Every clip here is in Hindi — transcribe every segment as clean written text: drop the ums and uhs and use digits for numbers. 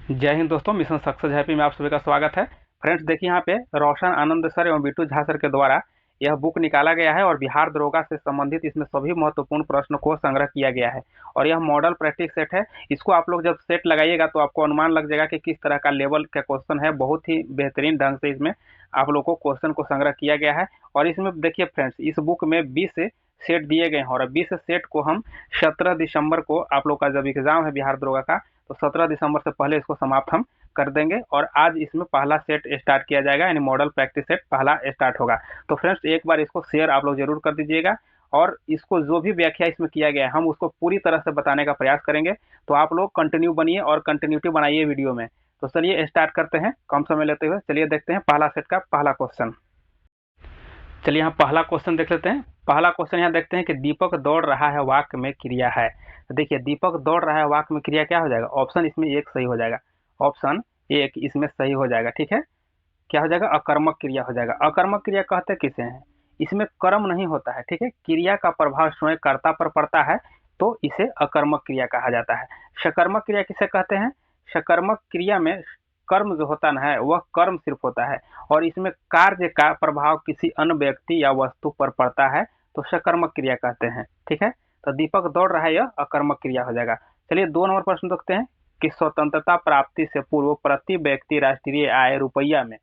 जय हिंद दोस्तों, मिशन सक्सेस हैप्पी में आप सभी का स्वागत है। फ्रेंड्स देखिए यहाँ पे रोशन आनंद सर एवं बिट्टू झा सर के द्वारा यह बुक निकाला गया है और बिहार दरोगा से संबंधित इसमें सभी महत्वपूर्ण प्रश्न को संग्रह किया गया है। और यह मॉडल प्रैक्टिस सेट है। इसको आप लोग जब सेट लगाइएगा तो आपको अनुमान लग जाएगा कि किस तरह का लेवल का क्वेश्चन है। बहुत ही बेहतरीन ढंग से इसमें आप लोग को क्वेश्चन को संग्रह किया गया है। और इसमें देखिए फ्रेंड्स, इस बुक में 20 सेट दिए गए हैं और 20 सेट को हम 17 दिसंबर को, आप लोग का जब एग्जाम है बिहार दरोगा का, तो 17 दिसंबर से पहले इसको समाप्त हम कर देंगे। और आज इसमें पहला सेट स्टार्ट किया जाएगा, यानी मॉडल प्रैक्टिस सेट पहला स्टार्ट होगा। तो फ्रेंड्स एक बार इसको शेयर आप लोग जरूर कर दीजिएगा और इसको जो भी व्याख्या इसमें किया गया है हम उसको पूरी तरह से बताने का प्रयास करेंगे। तो आप लोग कंटिन्यू बनिए और कंटिन्यूटी बनाइए वीडियो में। तो चलिए स्टार्ट करते हैं कम समय लेते हुए। चलिए देखते हैं पहला सेट का पहला क्वेश्चन। चलिए यहाँ पहला क्वेश्चन देख लेते हैं। पहला क्वेश्चन यहाँ देखते हैं कि दीपक दौड़ रहा है वाक्य में क्रिया है। तो देखिए दीपक दौड़ रहा है वाक्य में क्रिया क्या हो जाएगा? ऑप्शन इसमें एक सही हो जाएगा। ऑप्शन एक इसमें सही हो जाएगा। ठीक है, क्या हो जाएगा? अकर्मक क्रिया हो जाएगा। अकर्मक क्रिया कहते किसे हैं? इसमें कर्म नहीं होता है। ठीक है, क्रिया का प्रभाव स्वयं कर्ता पर पड़ता है तो इसे अकर्मक क्रिया कहा जाता है। सकर्मक क्रिया किसे कहते हैं? सकर्मक क्रिया में कर्म जो होता है वह कर्म सिर्फ होता है और इसमें कार्य का प्रभाव किसी अन्य व्यक्ति या वस्तु पर पड़ता है तो सकर्मक क्रिया कहते हैं। ठीक है, तो दीपक दौड़ रहा है, यह अकर्मक क्रिया हो जाएगा। चलिए 2 नंबर प्रश्न देखते हैं कि स्वतंत्रता प्राप्ति से पूर्व प्रति व्यक्ति राष्ट्रीय आय रुपया में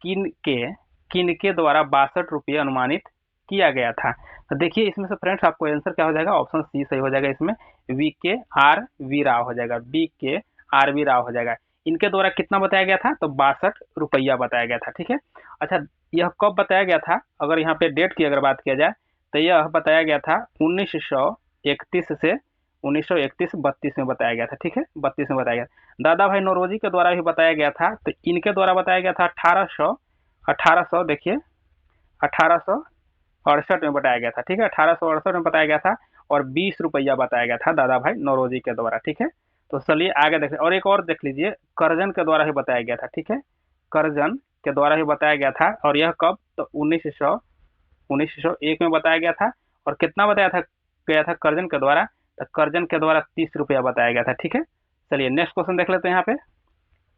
किनके किनके द्वारा 62 रुपये अनुमानित किया गया था। तो देखिए इसमें से फ्रेंड्स आपको आंसर क्या हो जाएगा? ऑप्शन सी सही हो जाएगा। इसमें VKR राव हो जाएगा। VKR राव हो जाएगा। इनके द्वारा कितना बताया गया था? तो 62 रुपया बताया गया था। ठीक है, अच्छा यह कब बताया गया था? अगर यहाँ पे डेट की अगर बात किया जाए तो यह बताया गया था 1931 से 1931-32 में बताया गया था। ठीक है, 32 में बताया गया। दादा भाई नौरोजी के द्वारा भी बताया गया था। तो इनके द्वारा बताया गया था 1800 देखिए 1868 में बताया गया था। ठीक है, 1868 में बताया गया था और 20 रुपया बताया गया था दादा भाई नौरोजी के द्वारा। ठीक है, तो चलिए आगे देखते हैं। और एक और देख लीजिए, कर्जन के द्वारा ही बताया गया था। ठीक है, कर्जन के द्वारा ही बताया गया था और यह कब? तो 1901 में बताया गया था। और कितना बताया था गया था कर्जन के द्वारा? तो कर्जन के द्वारा 30 रुपया बताया गया था। ठीक है, चलिए नेक्स्ट क्वेश्चन देख लेते हैं यहाँ पे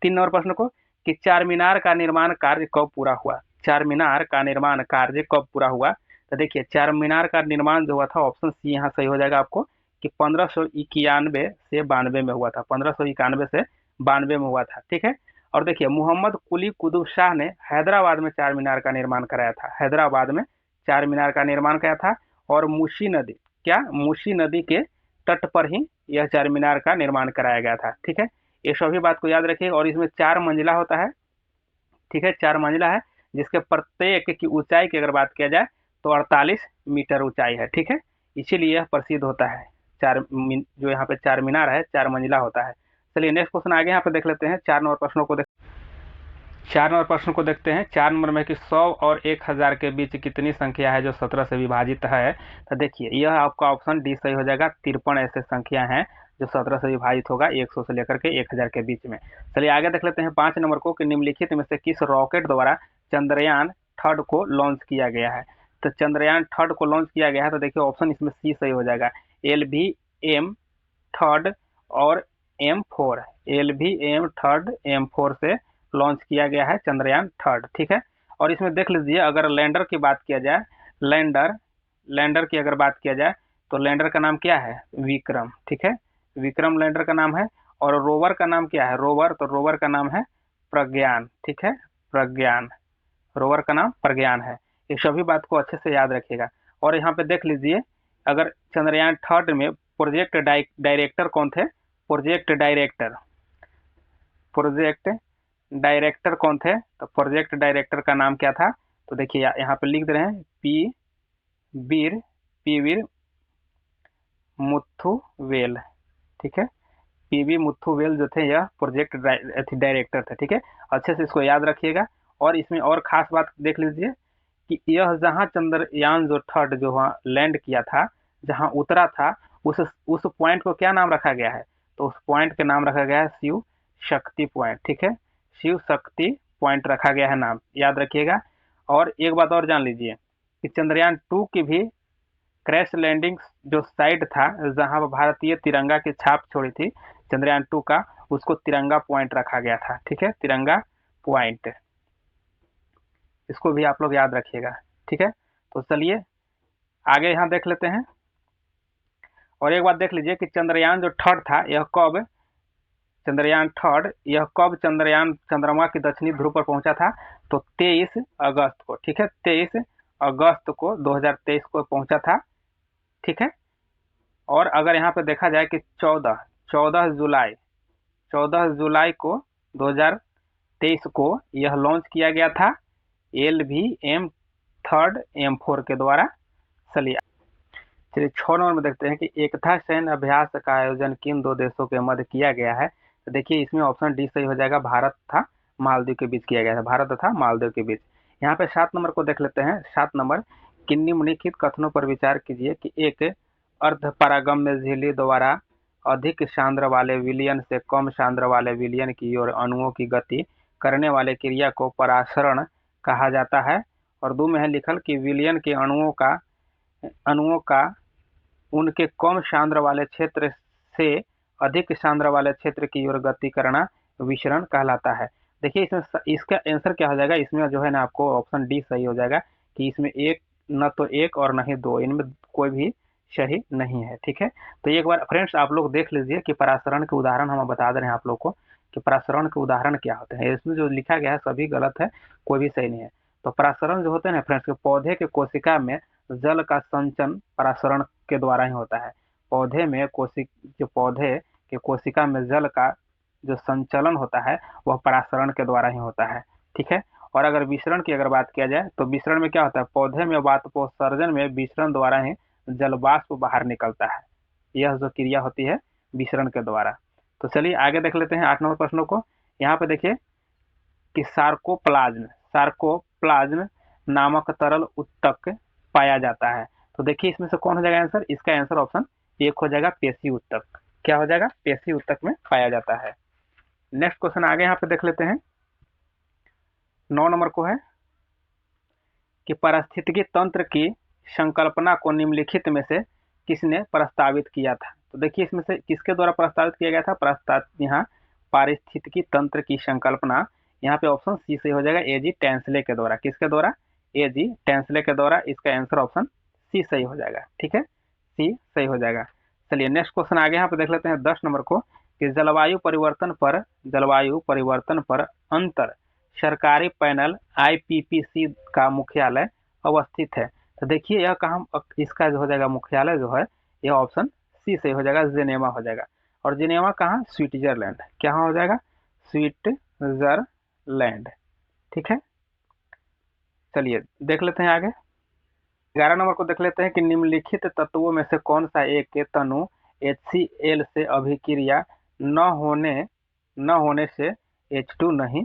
3 नंबर प्रश्न को कि चार मीनार का निर्माण कार्य कब पूरा हुआ? चार मीनार का निर्माण कार्य कब पूरा हुआ? तो देखिए चार मीनार का निर्माण जो हुआ था, ऑप्शन सी यहाँ सही हो जाएगा आपको, कि 1591 से 92 में हुआ था। 1591 से 92 में हुआ था। ठीक है, और देखिए मोहम्मद कुली कुतुब शाह ने हैदराबाद में चार मीनार का निर्माण कराया था। हैदराबाद में चार मीनार का निर्माण कराया था और मूसी नदी, क्या मूसी नदी के तट पर ही यह चार मीनार का निर्माण कराया गया था। ठीक है, ये सभी बात को याद रखिएगा। और इसमें 4 मंजिला होता है। ठीक है, 4 मंजिला है जिसके प्रत्येक की ऊंचाई की अगर बात किया जाए तो 48 मीटर ऊंचाई है। ठीक है, इसीलिए यह प्रसिद्ध होता है। जो यहाँ पे 4 मीनार है 4 मंजिला होता है। चलिए नेक्स्ट क्वेश्चन आगे यहाँ पे देख लेते हैं। 4 नंबर प्रश्नों को देखते हैं। 4 नंबर में कि 100 और 1000 के बीच कितनी संख्या है जो 17 से विभाजित है? तो देखिए यह आपका ऑप्शन डी सही हो जाएगा। 53 ऐसे संख्या हैं जो 17 से विभाजित होगा 100 से लेकर के 1000 के बीच में। चलिए आगे देख लेते हैं 5 नंबर को कि निम्नलिखित में से किस रॉकेट द्वारा चंद्रयान थर्ड को लॉन्च किया गया है? तो चंद्रयान थर्ड को लॉन्च किया गया है, तो देखिए ऑप्शन इसमें सी सही हो जाएगा। LVM थर्ड और M4, LVM थर्ड M4 से लॉन्च किया गया है चंद्रयान थर्ड। ठीक है, और इसमें देख लीजिए अगर लैंडर की बात किया जाए, लैंडर की अगर बात किया जाए तो लैंडर का नाम क्या है? विक्रम। ठीक है, विक्रम लैंडर का नाम है। और रोवर का नाम क्या है? तो रोवर का नाम है प्रज्ञान। ठीक है, प्रज्ञान, रोवर का नाम प्रज्ञान है। ये सभी बात को अच्छे से याद रखिएगा। और यहाँ पे देख लीजिए अगर चंद्रयान थर्ड में प्रोजेक्ट डायरेक्टर कौन थे? प्रोजेक्ट डायरेक्टर कौन थे? तो प्रोजेक्ट डायरेक्टर का नाम क्या था? तो देखिए यहाँ पे लिख दे रहे हैं पी वीर मुथुवेल। ठीक है, PV मुथुवेल जो थे यह प्रोजेक्ट डायरेक्टर थे। ठीक है, अच्छे से इसको याद रखिएगा। और इसमें और खास बात देख लीजिए कि यह जहाँ चंद्रयान जो थर्ड जो वहाँ लैंड किया था, जहाँ उतरा था, उस पॉइंट को क्या नाम रखा गया है? तो उस पॉइंट का नाम रखा गया है शिव शक्ति पॉइंट। ठीक है, शिव शक्ति पॉइंट रखा गया है नाम, याद रखिएगा। और एक बात और जान लीजिए कि चंद्रयान 2 की भी क्रैश लैंडिंग जो साइट था जहां पर भारतीय तिरंगा की छाप छोड़ी थी, चंद्रयान 2 का, उसको तिरंगा पॉइंट रखा गया था। ठीक है, तिरंगा पॉइंट, इसको भी आप लोग याद रखिएगा। ठीक है, तो चलिए आगे यहाँ देख लेते हैं। और एक बात देख लीजिए कि चंद्रयान जो थर्ड था यह कब, चंद्रयान थर्ड यह कब चंद्रयान चंद्रमा की दक्षिणी ध्रुव पर पहुंचा था, तो 23 अगस्त को। ठीक है, 23 अगस्त को 2023 को पहुंचा था। ठीक है, और अगर यहाँ पे देखा जाए कि 14 जुलाई को 2023 को यह लॉन्च किया गया था LVM थर्ड M4 के द्वारा। चलिए 6 नंबर में देखते हैं कि एकता सैन्य अभ्यास का आयोजन किन दो देशों के मध्य किया गया है। तो देखिए इसमें ऑप्शन डी सही हो जाएगा, भारत तथा मालदीव के बीच किया गया था, भारत तथा मालदीव के बीच। यहाँ पे 7 नंबर को देख लेते हैं। 7 नंबर कि निम्नलिखित कथनों पर विचार कीजिए कि एक अर्धपरागम्य झिल्ली द्वारा अधिक सांद्र वाले विलयन से कम सांद्र वाले विलयन की ओर अणुओं की गति करने वाले क्रिया को परासरण कहा जाता है। और 2 में है लिखल कि विलयन के अणुओं का उनके कम सांद्र वाले क्षेत्र से अधिक सांद्र वाले क्षेत्र की ओर गति करना विसरण कहलाता है। देखिए इसमें इसका आंसर क्या हो जाएगा, इसमें जो है ना आपको ऑप्शन डी सही हो जाएगा कि इसमें एक न तो एक और न ही दो, इनमें कोई भी सही नहीं है। ठीक है, तो एक बार फ्रेंड्स आप लोग देख लीजिए कि परासरण के उदाहरण हम बता दे रहे हैं आप लोग को कि परासरण के उदाहरण क्या होते हैं। इसमें जो लिखा गया है सभी गलत है, कोई भी सही नहीं है। तो परासरण जो होते हैं ना फ्रेंड्स, के पौधे के कोशिका में जल का संचन परासरण के द्वारा ही होता है। पौधे में पौधे के कोशिका में जल का जो संचलन होता है वह परासरण के द्वारा ही होता है। ठीक है, और अगर विसरण की बात किया जाए तो विसरण में क्या होता है, पौधे में वाष्पोत्सर्जन में विसरण द्वारा ही जल वाष्प बाहर निकलता है। यह जो क्रिया होती है विसरण के द्वारा। तो चलिए आगे देख लेते हैं 8 नंबर प्रश्नों को। यहाँ पे देखिए कि सार्कोप्लाज्म नामक तरल उत्तक पाया जाता है। तो देखिए इसमें से कौन हो जाएगा आंसर, इसका आंसर ऑप्शन 1 हो जाएगा, पेशी उत्तक। क्या हो जाएगा, पेशी उत्तक में पाया जाता है। नेक्स्ट क्वेश्चन आगे यहाँ पे देख लेते हैं। 9 नंबर को है कि पारिस्थितिकी तंत्र की संकल्पना को निम्नलिखित में से किसने प्रस्तावित किया था। तो देखिए इसमें से किसके द्वारा प्रस्तावित किया गया था, यहाँ पारिस्थितिकी तंत्र की संकल्पना, यहाँ पे ऑप्शन सी से हो जाएगा, एजी टेंसले के द्वारा। किसके द्वारा, एजी टेंसले के द्वारा। इसका आंसर ऑप्शन सी सही हो जाएगा। ठीक है, सी सही हो जाएगा। चलिए नेक्स्ट क्वेश्चन आगे यहाँ पे देख लेते हैं 10 नंबर को कि जलवायु परिवर्तन पर अंतर सरकारी पैनल IPPC का मुख्यालय अवस्थित है। तो देखिए यह कहाँ, इसका जो हो जाएगा मुख्यालय जो है यह ऑप्शन सी से हो जाएगा, जेनेवा हो जाएगा। और जेनेवा कहाँ, स्विट्जरलैंड। क्या हो जाएगा, स्विट्जरलैंड। ठीक है, चलिए देख लेते हैं आगे। 11 नंबर को देख लेते हैं कि निम्नलिखित तत्वों में से कौन सा एक तनु HCl से अभिक्रिया न होने से H2 नहीं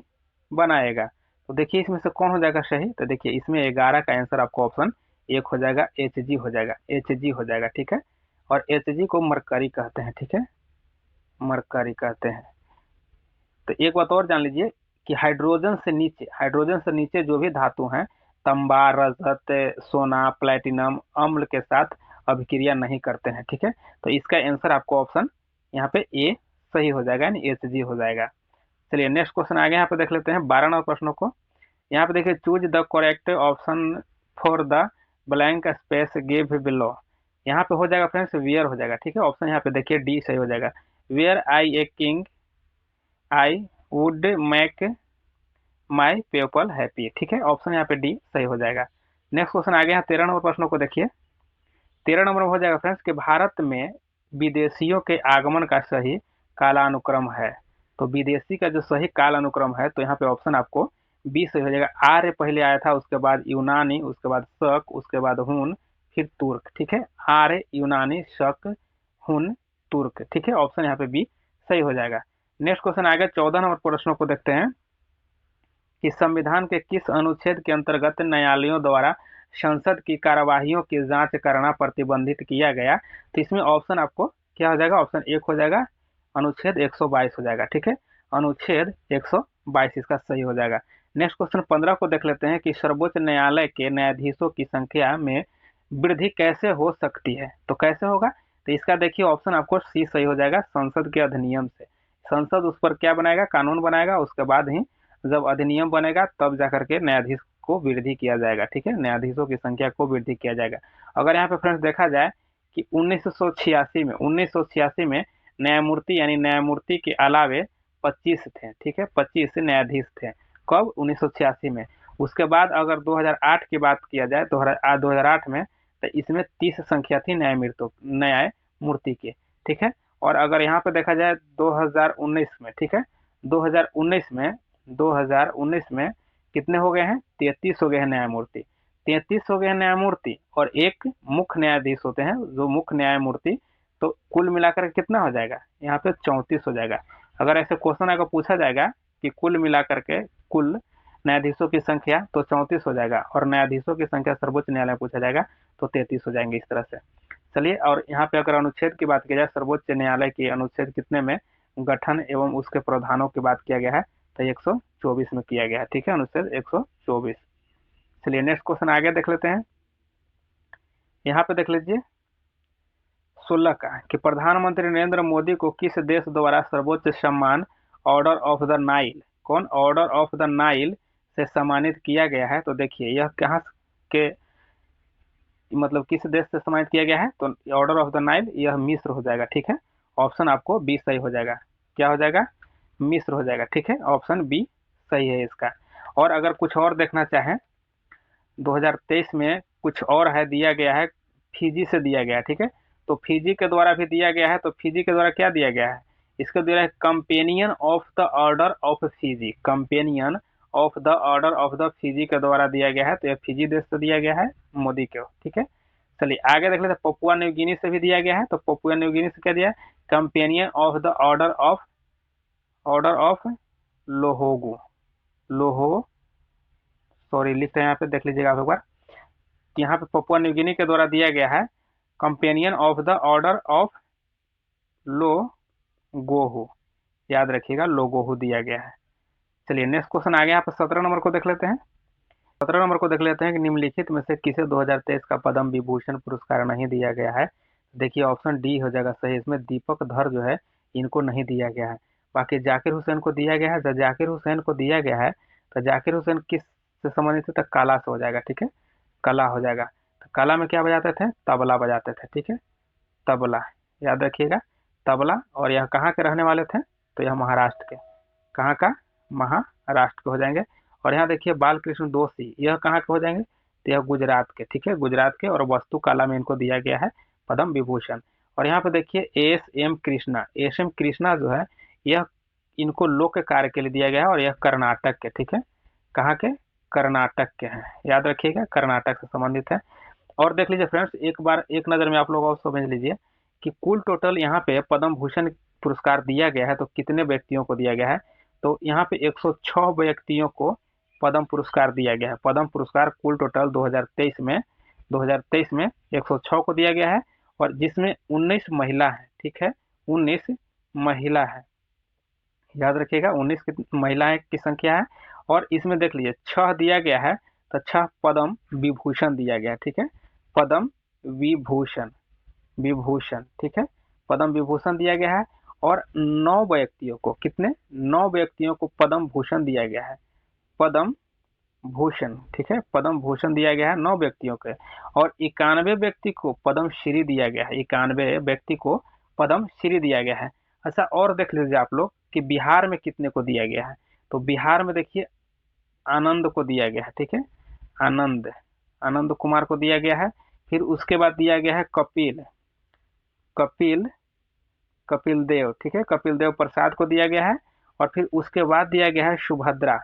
बनाएगा। तो देखिए इसमें से कौन हो जाएगा सही, तो देखिए इसमें 11 का आंसर आपको ऑप्शन 1 हो जाएगा, Hg हो जाएगा, Hg हो जाएगा। ठीक है, और Hg को मरकरी कहते हैं। ठीक है, मरकरी कहते हैं। तो एक बात और जान लीजिए कि हाइड्रोजन से नीचे जो भी धातु हैं, तांबा, रजत, सोना, प्लेटिनम, अम्ल के साथ अभिक्रिया नहीं करते हैं। ठीक है, तो इसका आंसर आपको ऑप्शन यहाँ पे ए सही हो जाएगा, यानी Hg हो जाएगा। चलिए नेक्स्ट क्वेश्चन आगे यहाँ पे देख लेते हैं 12 नंबर प्रश्नों को। यहाँ पे देखिए choose the correct option for the blank space give below. यहाँ पे हो जाएगा फ्रेंड्स वियर हो जाएगा। ठीक है, ऑप्शन यहाँ पे देखिए डी सही हो जाएगा, wear I a king I would make my people happy. ठीक है, ऑप्शन यहाँ पे डी सही हो जाएगा। नेक्स्ट क्वेश्चन आगे यहाँ 13 नंबर प्रश्नों को देखिए। 13 नंबर में हो जाएगा फ्रेंड्स कि भारत में विदेशियों के आगमन का सही कालानुक्रम है। तो विदेशी का जो सही कालानुक्रम है, तो यहाँ पे ऑप्शन आपको बी सही हो जाएगा। आर्य पहले आया था, उसके बाद यूनानी, उसके बाद शक, उसके बाद हुन, फिर तुर्क। ठीक है, आर्य, यूनानी, शक, हुन, तुर्क। ठीक है, ऑप्शन यहाँ पे बी सही हो जाएगा। नेक्स्ट क्वेश्चन आगे 14 नंबर प्रश्नों को देखते हैं कि संविधान के किस अनुच्छेद के अंतर्गत न्यायालयों द्वारा संसद की कार्यवाहियों की जांच करना प्रतिबंधित किया गया। तो इसमें ऑप्शन आपको क्या हो जाएगा, ऑप्शन 1 हो जाएगा, अनुच्छेद 122 हो जाएगा। ठीक है, अनुच्छेद 122 इसका सही हो जाएगा। नेक्स्ट क्वेश्चन 15 को देख लेते हैं कि सर्वोच्च न्यायालय के न्यायाधीशों की संख्या में वृद्धि कैसे हो सकती है। तो कैसे होगा, तो इसका देखिए ऑप्शन आपको सी सही हो जाएगा, संसद के अधिनियम से। संसद उस पर क्या बनाएगा, कानून बनाएगा, उसके बाद ही जब अधिनियम बनेगा तब जाकर के न्यायाधीश को वृद्धि किया जाएगा, ठीक है, न्यायाधीशों की संख्या को वृद्धि किया जाएगा। अगर यहाँ पे फ्रेंड्स देखा जाए कि 1986 में न्यायमूर्ति यानी न्यायमूर्ति के अलावे 25 थे, ठीक है, 25 न्यायाधीश थे। कब? 1986 में। उसके बाद अगर 2008 की बात किया जाए, 2008 में, तो इसमें 30 संख्या थी न्यायमूर्ति की, ठीक है। और अगर यहाँ पे देखा जाए 2019 में, ठीक है, 2019 में कितने हो गए हैं? 33 हो गए हैं न्यायमूर्ति। 33 हो गए हैं न्यायमूर्ति और एक मुख्य न्यायाधीश होते हैं जो मुख्य न्यायमूर्ति, तो कुल मिलाकर कितना हो जाएगा? यहाँ पे 34 हो जाएगा। अगर ऐसे क्वेश्चन अगर पूछा जाएगा कि कुल मिलाकर के कुल न्यायाधीशों की संख्या, तो 34 हो जाएगा, और न्यायाधीशों की संख्या सर्वोच्च न्यायालय में पूछा जाएगा तो 33 हो जाएंगे, इस तरह से। चलिए, और यहाँ पे अगर अनुच्छेद की बात की जाए, सर्वोच्च न्यायालय की अनुच्छेद कितने में गठन एवं उसके प्रावधानों की बात किया गया है, तो 124 में किया गया है, ठीक है, अनुच्छेद 124। चलिए नेक्स्ट क्वेश्चन आगे देख लेते हैं। यहाँ पे देख लीजिए 16 का कि प्रधानमंत्री नरेंद्र मोदी को किस देश द्वारा सर्वोच्च सम्मान ऑर्डर ऑफ द नाइल, कौन? ऑर्डर ऑफ द नाइल से सम्मानित किया गया है। तो देखिए यह कहाँ के, मतलब किस देश से सम्मानित किया गया है, तो ऑर्डर ऑफ द नाइल यह मिस्र हो जाएगा, ठीक है। ऑप्शन आपको बी सही हो जाएगा। क्या हो जाएगा? मिस्र हो जाएगा, ठीक है, ऑप्शन बी सही है इसका। और अगर कुछ और देखना चाहें, 2023 में कुछ और है, दिया गया है, फिजी से दिया गया है, ठीक है। तो फिजी के द्वारा भी दिया गया है, तो फिजी के द्वारा क्या दिया गया है? इसके द्वारा है companion of the order of Fiji, companion of the order of the Fiji के द्वारा दिया गया है, तो यह फिजी देश से दिया गया है मोदी को, ठीक है। चलिए आगे देख लेते हैं, पपुआ न्यू गिनी से भी दिया गया है, तो पपुआ न्यू गिनी से क्या दिया है? Companion of the order of लोहो, सॉरी लिखते हैं यहाँ पे, देख लीजिएगा आप एक बार। यहाँ पे पपुआ न्यू गिनी के द्वारा दिया गया है companion of the order of लोगोहू, याद रखिएगा लोगोहू दिया गया है। चलिए नेक्स्ट क्वेश्चन आगे यहाँ पे 17 नंबर को देख लेते हैं। 17 नंबर को देख लेते हैं कि निम्नलिखित में से किसे 2023 का पद्म विभूषण पुरस्कार नहीं दिया गया है। देखिए ऑप्शन डी हो जाएगा सही, इसमें दीपक धर जो है इनको नहीं दिया गया है, बाकी जाकिर हुसैन को दिया गया है। जब जाकिर हुसैन को दिया गया है तो जाकिर हुसैन किस से संबंधित है? तो कला से हो जाएगा, ठीक है, कला हो जाएगा। तो कला में क्या बजाते थे? तबला बजाते थे, ठीक है, तबला, याद रखिएगा, तबला। और यह कहाँ के रहने वाले थे? तो यह महाराष्ट्र के, कहाँ का? महाराष्ट्र के हो जाएंगे। और यहाँ देखिए बालकृष्ण दोषी, यह कहाँ के हो जाएंगे? तो यह गुजरात के, ठीक है, गुजरात के, और वस्तु कला में इनको दिया गया है पद्म विभूषण। और यहाँ पे देखिए एस एम कृष्णा जो है, यह इनको लोक कार्य के लिए दिया गया है, और यह कर्नाटक के, ठीक है, कहाँ के? कर्नाटक के हैं, याद रखिएगा, कर्नाटक से संबंधित है। और देख लीजिए फ्रेंड्स, एक बार एक नज़र में आप लोग और समझ लीजिए कि कुल टोटल यहाँ पे पद्म भूषण पुरस्कार दिया गया है तो कितने व्यक्तियों को दिया गया है? तो यहाँ पे 106 व्यक्तियों को पद्म पुरस्कार दिया गया है। पद्म पुरस्कार कुल टोटल 2023 में 106 को दिया गया है, और जिसमें 19 महिला है, ठीक है, 19 महिला है, याद रखिएगा, 19 महिलाएं की संख्या है। और इसमें देख लीजिए 6 दिया गया है, तो 6 पद्म विभूषण दिया गया है, ठीक है, पद्म विभूषण, ठीक है, पद्म विभूषण दिया गया है। और 9 व्यक्तियों को, कितने? 9 व्यक्तियों को पद्म भूषण दिया गया है, पद्म भूषण, ठीक है, पद्म भूषण दिया गया है 9 व्यक्तियों के। और 91 व्यक्ति को पद्म श्री दिया गया है, 91 व्यक्ति को पद्म श्री दिया गया है। अच्छा, और देख लीजिए आप लोग कि बिहार में कितने को दिया गया है। तो बिहार में देखिए आनंद को दिया गया है, ठीक है, आनंद कुमार को दिया गया है। फिर उसके बाद दिया गया है कपिल देव, ठीक है, कपिल देव प्रसाद को दिया गया है। और फिर उसके बाद दिया गया है सुभद्रा,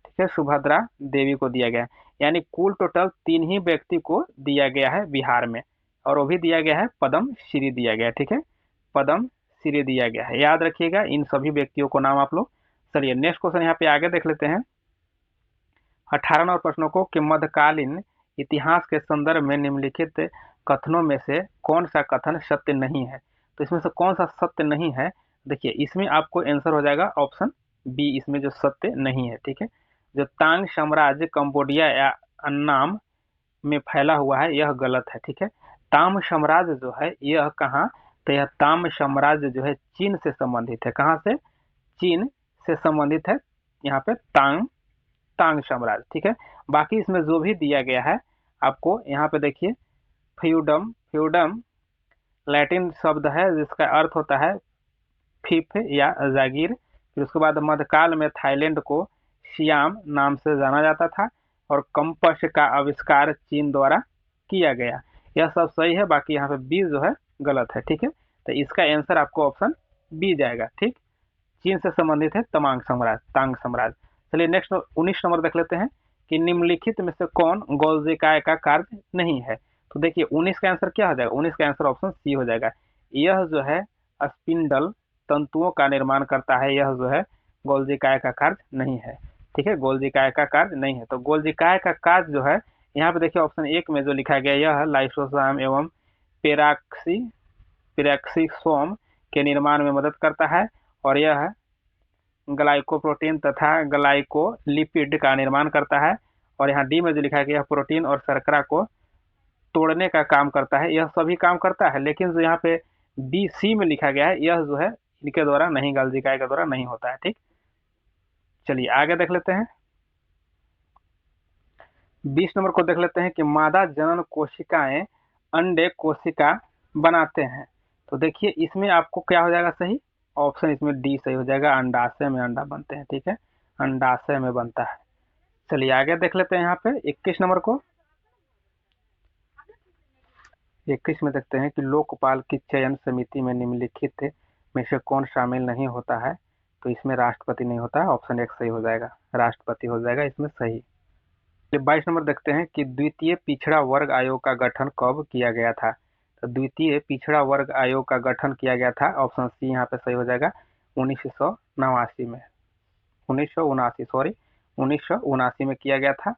ठीक है, सुभद्रा देवी को दिया गया है। यानी कुल टोटल 3 ही व्यक्ति को दिया गया है बिहार में, और वो भी दिया गया है पद्म श्री दिया गया है, ठीक है, पद्म श्री दिया गया है, याद रखिएगा इन सभी व्यक्तियों को नाम आप लोग। चलिए नेक्स्ट क्वेश्चन यहाँ पे आगे देख लेते हैं। 18 नंबर प्रश्नों को कि मध्यकालीन इतिहास के संदर्भ में निम्नलिखित कथनों में से कौन सा कथन सत्य नहीं है। तो इसमें से कौन सा सत्य नहीं है? देखिए इसमें आपको आंसर हो जाएगा ऑप्शन बी, इसमें जो सत्य नहीं है, ठीक है, जो तांग साम्राज्य कंबोडिया या अन्नाम में फैला हुआ है, यह गलत है। ठीक है, ताम साम्राज्य जो है यह कहाँ, तो यह ताम साम्राज्य जो है चीन से संबंधित है। कहाँ से? चीन से संबंधित है यहाँ पे तांग तांग साम्राज्य। ठीक है, बाकी इसमें जो भी दिया गया है आपको यहाँ पे देखिए, फ्यूडम फ्यूडम लैटिन शब्द है जिसका अर्थ होता है फिफ या जागीर। फिर उसके बाद मध्यकाल में थाईलैंड को सियाम नाम से जाना जाता था और कंपस का आविष्कार चीन द्वारा किया गया। यह सब सही है, बाकी यहाँ पे बी जो है गलत है। ठीक है, तो इसका आंसर आपको ऑप्शन बी जाएगा। ठीक, चीन से संबंधित है तमांग साम्राज्य, तांग साम्राज्य। चलिए नेक्स्ट 19 नंबर देख लेते हैं कि निम्नलिखित में से कौन गोल्जिकाय का कार्य नहीं है। तो देखिए 19 का आंसर क्या हो जाएगा, 19 का आंसर ऑप्शन सी हो जाएगा। यह जो है स्पिंडल तंतुओं का निर्माण करता है, यह जो है गोल्जिकाय का कार्य नहीं है। ठीक है, गोल्जिकाय का कार्य नहीं है। तो गोल्जिकाय का कार्य जो है यहाँ पे देखिए ऑप्शन एक में जो लिखा गया यह लाइसोसोम एवं पेराक्सी पेराक्सीसोम के निर्माण में मदद करता है और यह ग्लाइकोप्रोटीन तथा ग्लाइकोलिपिड का निर्माण करता है। और यहाँ डी में जो लिखा गया प्रोटीन और शर्करा को तोड़ने का काम करता है, यह सभी काम करता है। लेकिन जो यहाँ पे बी सी में लिखा गया है यह जो है इनके द्वारा नहीं, गोल्जिकाय के द्वारा नहीं होता है। ठीक, चलिए आगे देख लेते हैं। 20 नंबर को देख लेते हैं कि मादा जनन कोशिकाएं अंडे कोशिका बनाते हैं। तो देखिए इसमें आपको क्या हो जाएगा सही, ऑप्शन इसमें डी सही हो जाएगा, अंडाशय में अंडा बनते हैं। ठीक है, अंडाशय में बनता है। चलिए आगे देख लेते हैं यहाँ पे 21 नंबर को। 21 में देखते हैं कि लोकपाल की चयन समिति में निम्नलिखित में से कौन शामिल नहीं होता है। तो इसमें राष्ट्रपति नहीं होता है, ऑप्शन एक सही हो जाएगा, राष्ट्रपति हो जाएगा इसमें सही। 22 नंबर देखते हैं कि द्वितीय पिछड़ा वर्ग आयोग का गठन कब किया गया था। तो द्वितीय पिछड़ा वर्ग आयोग का गठन किया गया था, ऑप्शन सी यहाँ पे सही हो जाएगा, 1989 में, 1979 में किया गया था।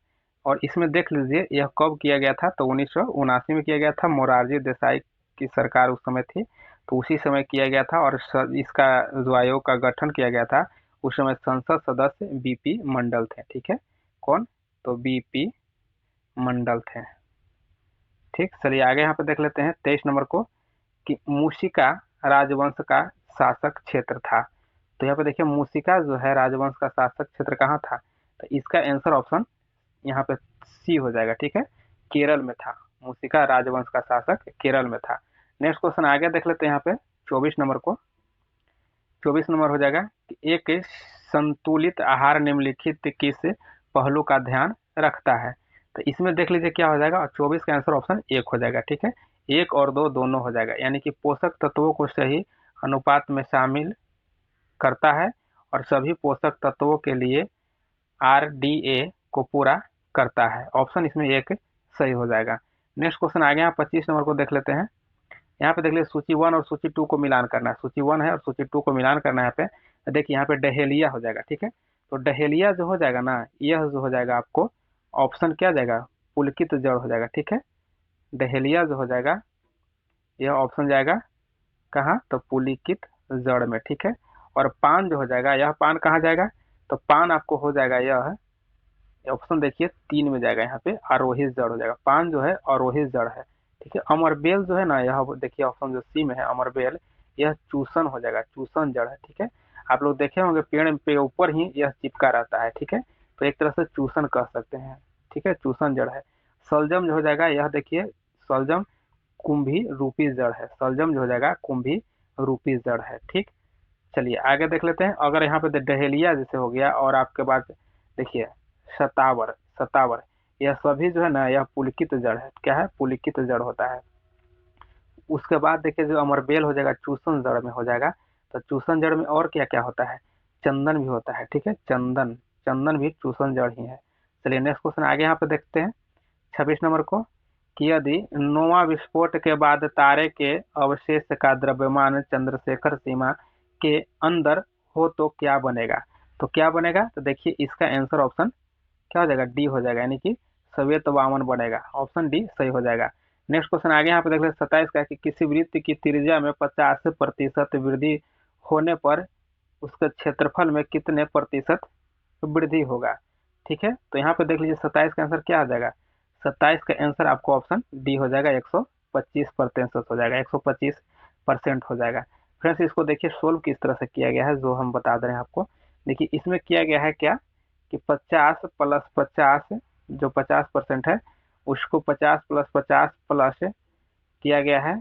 और इसमें देख लीजिए यह कब किया गया था, तो 1979 में किया गया था। मोरारजी देसाई की सरकार उस समय थी, तो उसी समय किया गया था। और इसका जो आयोग का गठन किया गया था उस समय संसद सदस्य बीपी मंडल थे। ठीक है, कौन, तो बीपी मंडल थे। ठीक, चलिए आगे यहाँ पे देख लेते हैं 23 नंबर को कि मूशिका राजवंश का शासक क्षेत्र था। तो यहाँ पे देखिए मूशिका जो है राजवंश का शासक क्षेत्र कहाँ था, तो इसका आंसर ऑप्शन यहाँ पे सी हो जाएगा। ठीक है, केरल में था, मूशिका राजवंश का शासक केरल में था। नेक्स्ट क्वेश्चन आगे देख लेते हैं यहाँ पे 24 नंबर को। 24 नंबर हो जाएगा कि एक संतुलित आहार निम्नलिखित किस पहलू का ध्यान रखता है। तो इसमें देख लीजिए क्या हो जाएगा, और 24 का आंसर ऑप्शन एक हो जाएगा। ठीक है, एक और दो दोनों हो जाएगा, यानी कि पोषक तत्वों को सही अनुपात में शामिल करता है और सभी पोषक तत्वों के लिए RDA को पूरा करता है। ऑप्शन इसमें एक सही हो जाएगा। नेक्स्ट क्वेश्चन आगे यहाँ 25 नंबर को देख लेते हैं। यहाँ पे देख लीजिए सूची 1 और सूची 2 को मिलान करना है, सूची 1 है और सूची 2 को मिलान करना है। यहाँ पे देखिए यहाँ पे डहेलिया हो जाएगा। ठीक है, तो डहेलिया जो हो जाएगा ना, यह जो हो जाएगा आपको ऑप्शन क्या जाएगा, पुलकित जड़ हो जाएगा। ठीक है, डहेलिया जो हो जाएगा यह ऑप्शन जाएगा कहाँ, तो पुलकित जड़ में। ठीक है, और पान जो हो जाएगा यह पान कहाँ जाएगा, तो पान आपको हो जाएगा यह ऑप्शन देखिए 3 में जाएगा, यहाँ पे आरोहित जड़ हो जाएगा। पान जो है आरोहित जड़ है। ठीक है, अमरबेल जो है ना, यह देखिए ऑप्शन जो सी में है अमरबेल, यह चूसन हो जाएगा, चूसन जड़ है। ठीक है, आप लोग देखे होंगे पेड़ पे ऊपर ही यह चिपका रहता है। ठीक है, तो एक तरह से चूसन कह सकते हैं। ठीक है, चूसन जड़ है। सलजम जो हो जाएगा यह देखिए, सलजम कुंभी रूपी जड़ है, सलजम जो हो जाएगा कुंभी रूपी जड़ है। ठीक, चलिए आगे देख लेते हैं। अगर यहाँ पे डहेलिया जैसे हो गया और आपके पास देखिए शतावर, शतावर, यह सभी जो है ना यह पुलकित जड़ है। क्या है, पुलकित जड़ होता है। उसके बाद देखिए जो अमरबेल हो जाएगा चूसन जड़ में हो जाएगा। तो चूसन जड़ में और क्या क्या होता है, चंदन भी होता है। ठीक है, चंदन, चंदन भी चूसन जड़ ही है। चलिए नेक्स्ट क्वेश्चन आगे यहाँ पे देखते हैं 26 नंबर को कि यदि नोवा विस्फोट के बाद तारे के अवशेष का द्रव्यमान चंद्रशेखर सीमा के अंदर हो तो क्या बनेगा। तो क्या बनेगा, तो देखिए इसका आंसर ऑप्शन क्या हो जाएगा, डी हो जाएगा, यानी कि श्वेत वामन बनेगा। ऑप्शन डी सही हो जाएगा। नेक्स्ट क्वेश्चन आगे यहाँ पे देख लेते 27 का कि किसी वृत्त की त्रिज्या में 50% वृद्धि होने पर उसके क्षेत्रफल में कितने प्रतिशत वृद्धि होगा। ठीक है, तो यहाँ पे देख लीजिए 27 का आंसर क्या आ जाएगा, 27 का आंसर आपको ऑप्शन डी हो जाएगा, 125% हो जाएगा, 125% हो जाएगा। फ्रेंड्स इसको देखिए सोल्व किस तरह से किया गया है, जो हम बता दे रहे हैं आपको। देखिए इसमें किया गया है क्या कि 50 प्लस 50, जो 50% है उसको 50 प्लस 50 प्लस किया गया है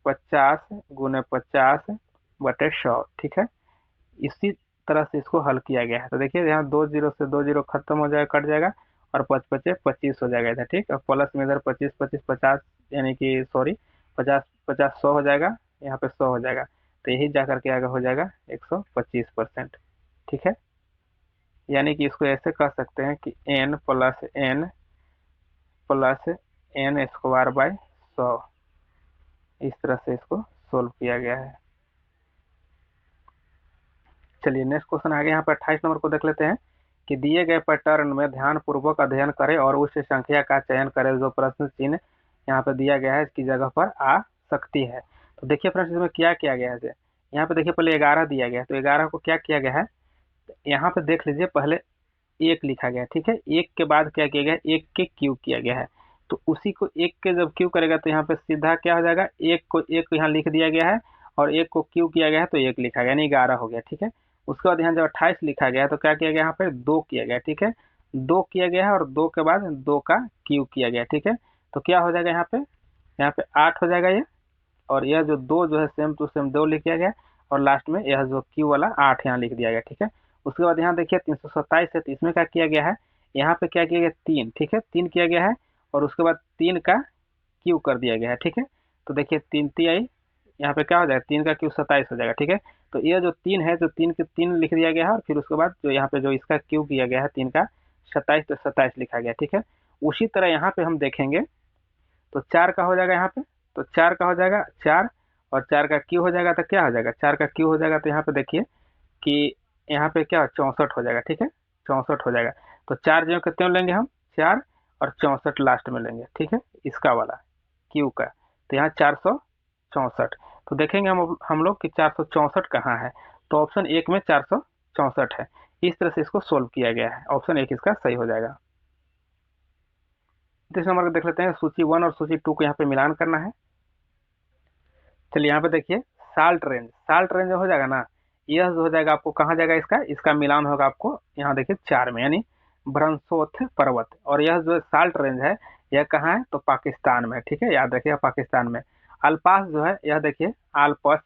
50 गुने 50/100, ठीक है। इसी तरह से इसको हल किया गया है। तो देखिए यहाँ 2 जीरो से 2 जीरो खत्म हो जाएगा, कट जाएगा, और 5 पचे 25 हो जाएगा इधर, ठीक। और प्लस में इधर 25 25 50, यानी कि सॉरी 50 50 100 हो जाएगा, यहाँ पे 100 हो जाएगा। तो यही जा करके आगे हो जाएगा 125%, ठीक है। यानी कि इसको ऐसे कह सकते हैं कि n plus n square by 100, इस तरह से इसको सोल्व किया गया है। चलिए नेक्स्ट क्वेश्चन आगे यहाँ पर 28 नंबर को देख लेते हैं कि दिए गए पैटर्न में ध्यानपूर्वक अध्ययन करें और उस संख्या का चयन करें जो प्रश्न चिन्ह यहाँ पे दिया गया है इसकी जगह पर आ सकती है। तो देखिए फ्रेंड्स इसमें क्या किया गया है, यहाँ पे देखिए पहले 11 दिया गया है, तो 11 को क्या किया गया है, यहाँ पे देख लीजिए पहले 1 लिखा गया है, ठीक है। 1 के बाद क्या किया गया है, 1 के क्यू किया गया है। तो उसी को 1 के जब क्यू करेगा तो यहाँ पे सीधा क्या हो जाएगा, 1 को 1 यहाँ लिख दिया गया है और 1 को क्यू किया गया है तो 1 लिखा गया, यानी 11 हो गया, ठीक है। उसके बाद यहाँ जब 28 लिखा गया है तो क्या किया गया, यहाँ पे 2 किया गया, ठीक है। 2 किया गया है और 2 के बाद 2 का क्यू किया गया, ठीक है। तो क्या हो जाएगा यहाँ पे 8 हो जाएगा ये, और यह जो 2 जो है सेम टू सेम 2 लिख दिया गया, और लास्ट में यह जो क्यू वाला 8 यहाँ लिख दिया गया, ठीक है। उसके बाद यहाँ देखिए 327 है, तो इसमें क्या किया गया है, यहाँ पे क्या किया गया 3, ठीक है, 3 किया गया है, और उसके बाद 3 का क्यू कर दिया गया है, ठीक है। तो देखिए 3 3 यहाँ पे क्या हो जाएगा, 3 का क्यू 27 हो जाएगा, ठीक है। तो ये जो 3 है, जो 3 के 3 लिख दिया गया है, और फिर उसके बाद जो यहाँ पे जो इसका क्यू किया गया है 3 का 27, तो 27 लिखा गया, ठीक है। उसी तरह यहाँ पे हम देखेंगे तो 4 का हो जाएगा यहाँ पे, तो 4 का हो जाएगा 4, और 4 का क्यू हो जाएगा तो क्या हो जाएगा, 4 का क्यू हो जाएगा तो यहाँ पे देखिए कि यहाँ पे क्या 64 हो जाएगा, ठीक है, 64 हो जाएगा। तो 4 जो कितने लेंगे हम, 4 और 64 लास्ट में लेंगे, ठीक है, इसका वाला क्यू का। तो यहाँ 464, तो देखेंगे हम लोग कि 464 कहाँ है, तो ऑप्शन 1 में 464 है। इस तरह से इसको सोल्व किया गया है, ऑप्शन 1 इसका सही हो जाएगा। इस नंबर को देख लेते हैं, सूची 1 और सूची 2 को यहाँ पे मिलान करना है। चलिए यहाँ पे देखिए साल्ट रेंज हो जाएगा ना, यह हो जाएगा आपको कहाँ जाएगा, इसका मिलान होगा आपको यहाँ देखिए 4 में, यानी ब्रह्मोत्थ पर्वत। और यह जो साल्ट रेंज है यह कहाँ है, तो पाकिस्तान में, ठीक है, याद रखिएगा पाकिस्तान में। अल्पास जो है यह देखिए आल्पस,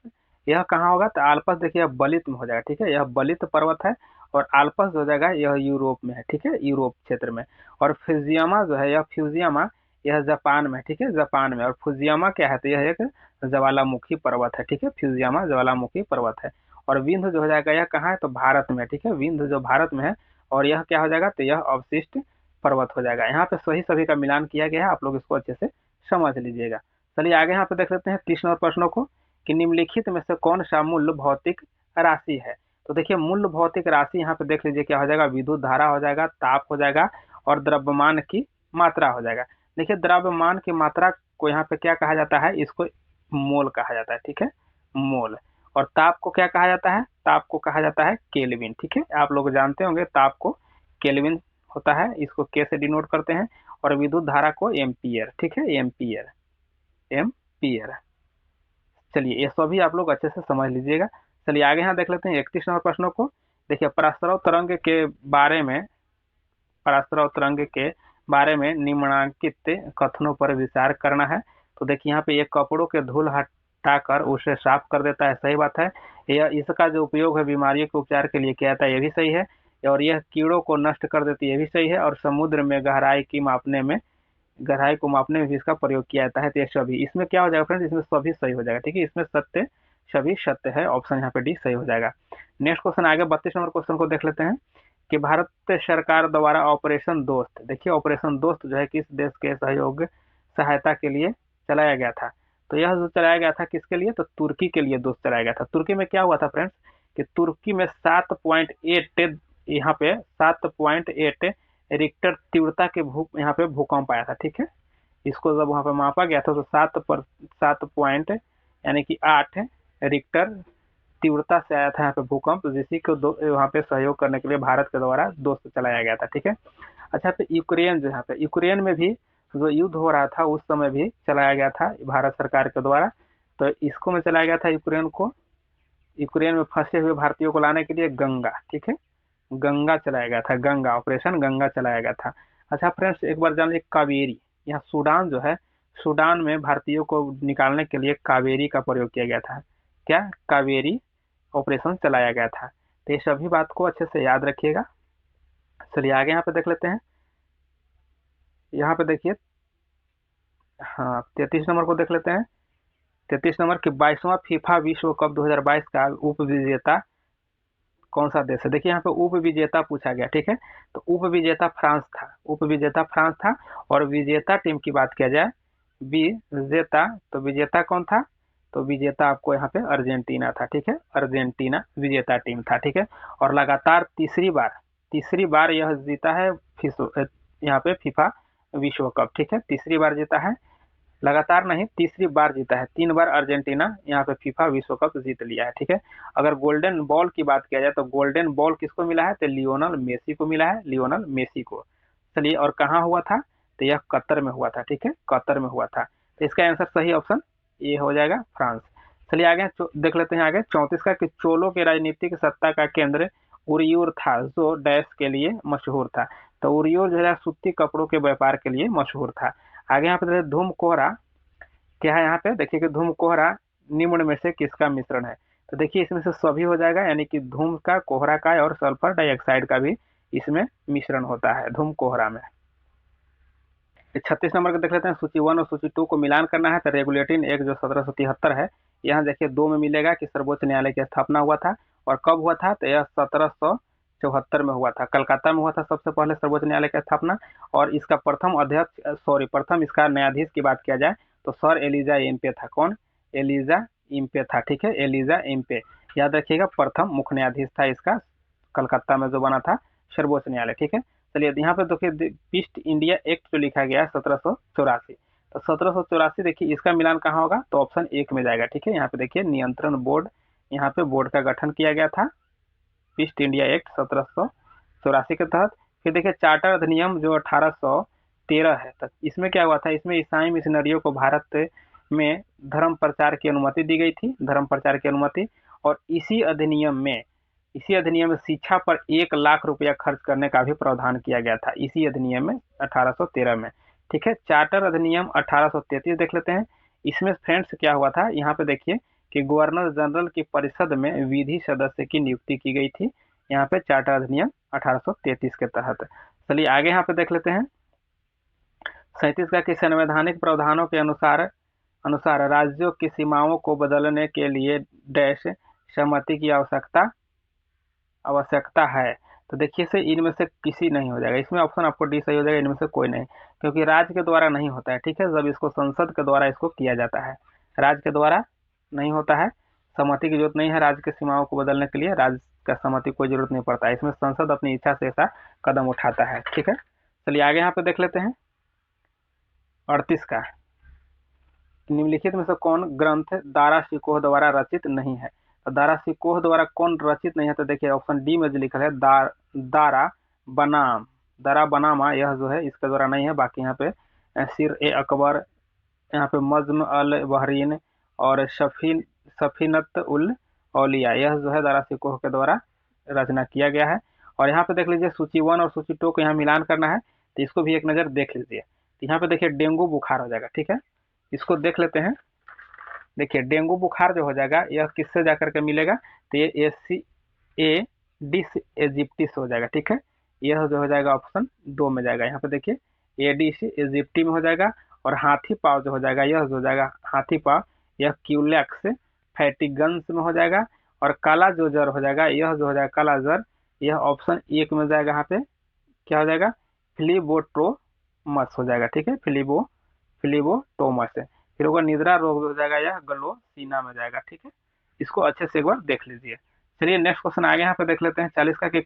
यह कहाँ होगा, तो आल्पस देखिए यह बलित में हो जाएगा, ठीक है, यह बलित पर्वत है। और आल्पस हो जाएगा यह यूरोप में है, ठीक है, यूरोप क्षेत्र में। और फ्यूजियामा जो है, यह फ्यूजियामा यह जापान में, ठीक है, जापान में। और फुजियामा क्या है, तो यह एक ज्वालामुखी पर्वत है, ठीक है, फ्यूजियामा ज्वालामुखी पर्वत है। और विंध्य जो हो जाएगा यह कहाँ है, तो भारत में, ठीक है, विंध्य जो भारत में है। और यह क्या हो जाएगा, तो यह अवशिष्ट पर्वत हो जाएगा। यहाँ पे सही सभी का मिलान किया गया है, आप लोग इसको अच्छे से समझ लीजिएगा। चलिए आगे यहाँ पे देख लेते हैं 30 नंबर प्रश्नों को कि निम्नलिखित में से कौन सा मूल भौतिक राशि है। तो देखिए मूल भौतिक राशि यहाँ पे देख लीजिए क्या हो जाएगा, विद्युत धारा हो जाएगा, ताप हो जाएगा, और द्रव्यमान की मात्रा हो जाएगा। देखिए द्रव्यमान की मात्रा को यहाँ पे क्या कहा जाता है, इसको मोल कहा जाता है, ठीक है, मोल। और ताप को क्या कहा जाता है, ताप को कहा जाता है केल्विन, ठीक है, आप लोग जानते होंगे ताप को केल्विन होता है, इसको के से डिनोट करते हैं। और विद्युत धारा को एम्पियर, ठीक है, एम्पियर। चलिए ये सभी आप लोग अच्छे से समझ लीजिएगा। चलिए आगे यहाँ देख लेते हैं 31 नंबर प्रश्नों को। देखिए परास्त्रव तरंग के बारे में निम्नलिखित कथनों पर विचार करना है। तो देखिए यहाँ पे एक कपड़ों के धूल हटाकर उसे साफ कर देता है, सही बात है। यह इसका जो उपयोग है बीमारियों के उपचार के लिए किया जाता है, ये भी सही है। और यह कीड़ों को नष्ट कर देती है, ये भी सही है। और समुद्र में गहराई को मापने में भी इसका प्रयोग किया जाता है। तो ये सभी इसमें क्या हो जाएगा फ्रेंड्स, इसमें सभी सही हो जाएगा, ठीक है, इसमें सत्य सभी सत्य है, ऑप्शन यहाँ पे डी सही हो जाएगा। नेक्स्ट क्वेश्चन आगे 32 नंबर क्वेश्चन को देख लेते हैं कि भारत सरकार द्वारा ऑपरेशन दोस्त, देखिए ऑपरेशन दोस्त जो है किस देश के सहायता के लिए चलाया गया था। तो यह जो चलाया गया था किसके लिए, तो तुर्की के लिए दोस्त चलाया गया था। तुर्की में क्या हुआ था फ्रेंड्स कि तुर्की में 7.8 यहाँ पे 7.8 रिक्टर तीव्रता के यहाँ पे भूकंप आया था, ठीक है। इसको जब वहाँ पे मापा गया था तो 7 पॉइंट यानी कि 8 रिक्टर तीव्रता से आया था यहाँ पे भूकंप, जिसी को वहाँ पे सहयोग करने के लिए भारत के द्वारा दोस्त चलाया गया था, ठीक है। अच्छा पे यूक्रेन जो यहाँ पे यूक्रेन में भी जो युद्ध हो रहा था उस समय भी चलाया गया था भारत सरकार के द्वारा। तो इसको में चलाया गया था यूक्रेन को, यूक्रेन में फंसे हुए भारतीयों को लाने के लिए गंगा, ठीक है, गंगा चलाया गया था, गंगा ऑपरेशन गंगा चलाया गया था। अच्छा फ्रेंड्स, एक बार जान लीजिए कावेरी, यहाँ सूडान जो है, सूडान में भारतीयों को निकालने के लिए कावेरी का प्रयोग किया गया था। क्या? कावेरी ऑपरेशन चलाया गया था। तो ये सभी बात को अच्छे से याद रखिएगा। चलिए आगे यहाँ पे देख लेते हैं। यहाँ पे देखिए, हाँ 33 नंबर को देख लेते हैं। 33 नंबर की 22वां फीफा विश्व कप 2022 का उप विजेता कौन सा देश है? देखिए यहाँ पे उप विजेता पूछा गया, ठीक है। तो उप विजेता फ्रांस था, उप विजेता फ्रांस था। और विजेता टीम की बात किया जाए, विजेता, तो विजेता कौन था? तो विजेता आपको यहाँ पे अर्जेंटीना था, ठीक है, अर्जेंटीना विजेता टीम था, ठीक है। और लगातार तीसरी बार यह जीता है यहाँ पे फीफा विश्व कप, ठीक है, तीसरी बार जीता है, लगातार नहीं, तीसरी बार जीता है। 3 बार अर्जेंटीना यहाँ पे फीफा विश्व कप जीत लिया है, ठीक है। अगर गोल्डन बॉल की बात किया जाए तो गोल्डन बॉल किसको मिला है? तो लियोनल मेसी को मिला है, लियोनल मेसी को। चलिए, और कहाँ हुआ था? तो यह कतर में हुआ था, ठीक है, कतर में हुआ था। तो इसका आंसर सही ऑप्शन ये हो जाएगा, फ्रांस। चलिए आगे देख लेते हैं आगे 34 का, कि चोलों के राजनीतिक सत्ता का केंद्र उरियूर था, जो डैश के लिए मशहूर था। तो उरियूर जो है सूती कपड़ों के व्यापार के लिए मशहूर था। आगे यहाँ पे धूम कोहरा क्या है? यहाँ पे देखिए कि धूम कोहरा निम्न में से किसका मिश्रण है? तो देखिए इसमें से सभी हो जाएगा, यानी कि धूम का, कोहरा का और सल्फर डाइऑक्साइड का भी इसमें मिश्रण होता है धूम कोहरा में। 36 नंबर का देख लेते हैं। सूची 1 और सूची 2 को मिलान करना है। तो रेगुलेटिंग एक्ट जो 1773 है, यहाँ देखिए 2 में मिलेगा कि सर्वोच्च न्यायालय की स्थापना हुआ था। और कब हुआ था? तो यह 1774 में हुआ था, कलकत्ता में हुआ था सबसे पहले सर्वोच्च न्यायालय की स्थापना। और इसका प्रथम अध्यक्ष, प्रथम इसका न्यायाधीश की बात किया जाए तो सर एलिजा एम्पे था। कौन? एलिजा इम्पे था, ठीक है, एलिजा इम्पे। याद रखिएगा, प्रथम मुख्य न्यायाधीश था इसका, कलकत्ता में जो बना था सर्वोच्च न्यायालय, ठीक है। चलिए यहाँ पे देखिए ईस्ट इंडिया एक्ट जो लिखा गया है 1784, तो 1784 देखिए इसका मिलान कहाँ होगा? तो ऑप्शन 1 में जाएगा, ठीक है। यहाँ पे देखिए नियंत्रण बोर्ड, यहाँ पे बोर्ड का गठन किया गया था ईस्ट इंडिया एक्ट 1784 के तहत। फिर देखिए चार्टर अधिनियम जो 1813 है, तो इसमें क्या हुआ था? इसमें ईसाई मिशनरियों को भारत में धर्म प्रचार की अनुमति दी गई थी, धर्म प्रचार की अनुमति। और इसी अधिनियम में शिक्षा पर 1 लाख रुपया खर्च करने का भी प्रावधान किया गया था, इसी अधिनियम में 1813 में, ठीक है। चार्टर अधिनियम 1833 देख लेते हैं। इसमें फ्रेंड्स क्या हुआ था? यहाँ पे देखिए कि गवर्नर जनरल की परिषद में विधि सदस्य की नियुक्ति की गई थी, यहाँ पे चार्टर अधिनियम 1833 के तहत। चलिए आगे यहाँ पे देख लेते हैं 37 का, कि संवैधानिक प्रावधानों के अनुसार राज्यों की सीमाओं को बदलने के लिए डैश सहमति की आवश्यकता है। तो देखिए से इनमें से किसी नहीं हो जाएगा, इसमें ऑप्शन आपको डी सही हो जाएगा, इनमें से कोई नहीं, क्योंकि राज्य के द्वारा नहीं होता है, ठीक है। जब इसको संसद के द्वारा इसको किया जाता है, राज्य के द्वारा नहीं होता है, सहमति की जरूरत नहीं है राज्य की सीमाओं को बदलने के लिए, राज्य का सहमति कोई जरूरत नहीं पड़ता है, इसमें संसद अपनी इच्छा से ऐसा कदम उठाता है, ठीक है। चलिए आगे यहाँ पे देख लेते हैं 38 का, निम्नलिखित में से कौन ग्रंथ दारा शिकोह द्वारा रचित नहीं है? तो दारा शिकोह द्वारा कौन रचित नहीं है? तो देखिए ऑप्शन डी में जो लिखा है दारा बनाम, दारा बनामा, यह जो है इसके द्वारा नहीं है। बाकी यहाँ पे सिर ए अकबर, यहाँ पे मज्म अल बहरीन और सफीनत उल औलिया, यह जो है दारा शिकोह के द्वारा रचना किया गया है। और यहाँ पे देख लीजिए सूची 1 और सूची 2 को यहाँ मिलान करना है, तो इसको भी एक नज़र देख लीजिए। तो यहाँ पे देखिए डेंगू बुखार हो जाएगा, ठीक है, इसको देख लेते हैं। देखिए डेंगू बुखार जो हो जाएगा यह किससे जाकर के मिलेगा? तो ये एडिस एजिप्टिस हो जाएगा, ठीक है, यह जो हो जाएगा ऑप्शन 2 में जाएगा। यहाँ पे देखिए एडिस एजिप्टी में हो जाएगा। और हाथी पाव जो हो जाएगा, यह जो हो जाएगा हाथी पाव, यह क्यूलैक्स फैटिगन्स में हो जाएगा। और काला जो जर हो जाएगा, यह जो हो जाएगा काला जर, यह ऑप्शन 1 में जाएगा। यहाँ पे क्या हो जाएगा? फिलीबोट्रोमस हो जाएगा, ठीक है, फिलीबोटोमस है। फिर होगा निद्रा रोग हो जाएगा, यह गलोसीना में जाएगा, ठीक है। इसको अच्छे से एक बार देख लीजिए। चलिए नेक्स्ट क्वेश्चन आगे यहाँ पे देख लेते हैं 40 का, कि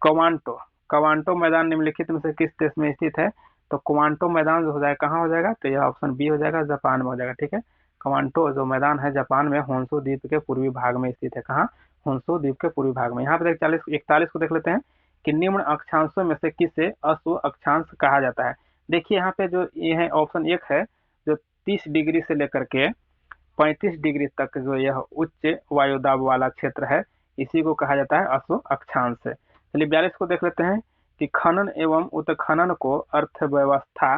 कवांटो मैदान निम्नलिखित में से किस देश में स्थित है? तो कवांटो मैदान जो हो जाएगा कहाँ हो जाएगा? तो यह ऑप्शन बी हो जाएगा, जापान में हो जाएगा, ठीक है। कवांटो जो मैदान है जापान में होन्शु द्वीप के पूर्वी भाग में स्थित है। कहाँ? होन्शु द्वीप के पूर्वी भाग में। यहाँ पे 41 को देख लेते हैं कि निम्न अक्षांशों में से किसे अश्व अक्षांश कहा जाता है? देखिए यहाँ पे जो ये है ऑप्शन एक है, जो 30 डिग्री से लेकर के 35 डिग्री तक जो यह उच्च वायुदाब वाला क्षेत्र है, इसी को कहा जाता है अशो अक्षांश। चलिए 42 को देख लेते हैं कि खनन एवं उत्खनन को अर्थव्यवस्था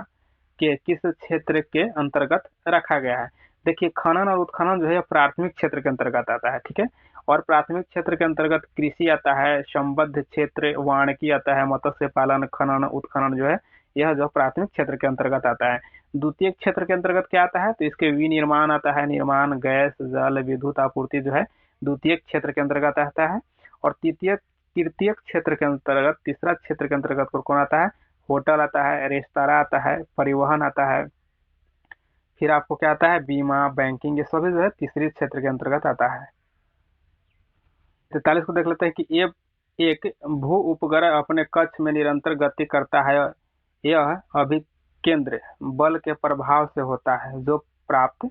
के किस क्षेत्र के अंतर्गत रखा गया है। देखिए खनन और उत्खनन जो है प्राथमिक क्षेत्र के अंतर्गत आता है, ठीक है। और प्राथमिक क्षेत्र के अंतर्गत कृषि आता है, संबद्ध क्षेत्र वानिकी आता है, मत्स्य पालन, खनन उत्खनन जो है यह जो प्राथमिक क्षेत्र के अंतर्गत आता है। द्वितीय क्षेत्र के अंतर्गत क्या आता है, तो इसके विनिर्माण आता है, निर्माण, गैस, जल, विद्युत आपूर्ति जो है द्वितीय क्षेत्र के अंतर्गत आता है। और तृतीय क्षेत्र के अंतर्गत, तीसरा क्षेत्र के अंतर्गत कौन आता है, होटल आता है, रेस्तरां आता है, परिवहन आता है, फिर आपको क्या आता है, बीमा, बैंकिंग, ये सभी जो है तीसरी क्षेत्र के अंतर्गत आता है। 43 को देख लेते हैं कि ये एक भू उपग्रह अपने कक्ष में निरंतर गति करता है, यह अभिकेंद्र बल के प्रभाव से होता है जो प्राप्त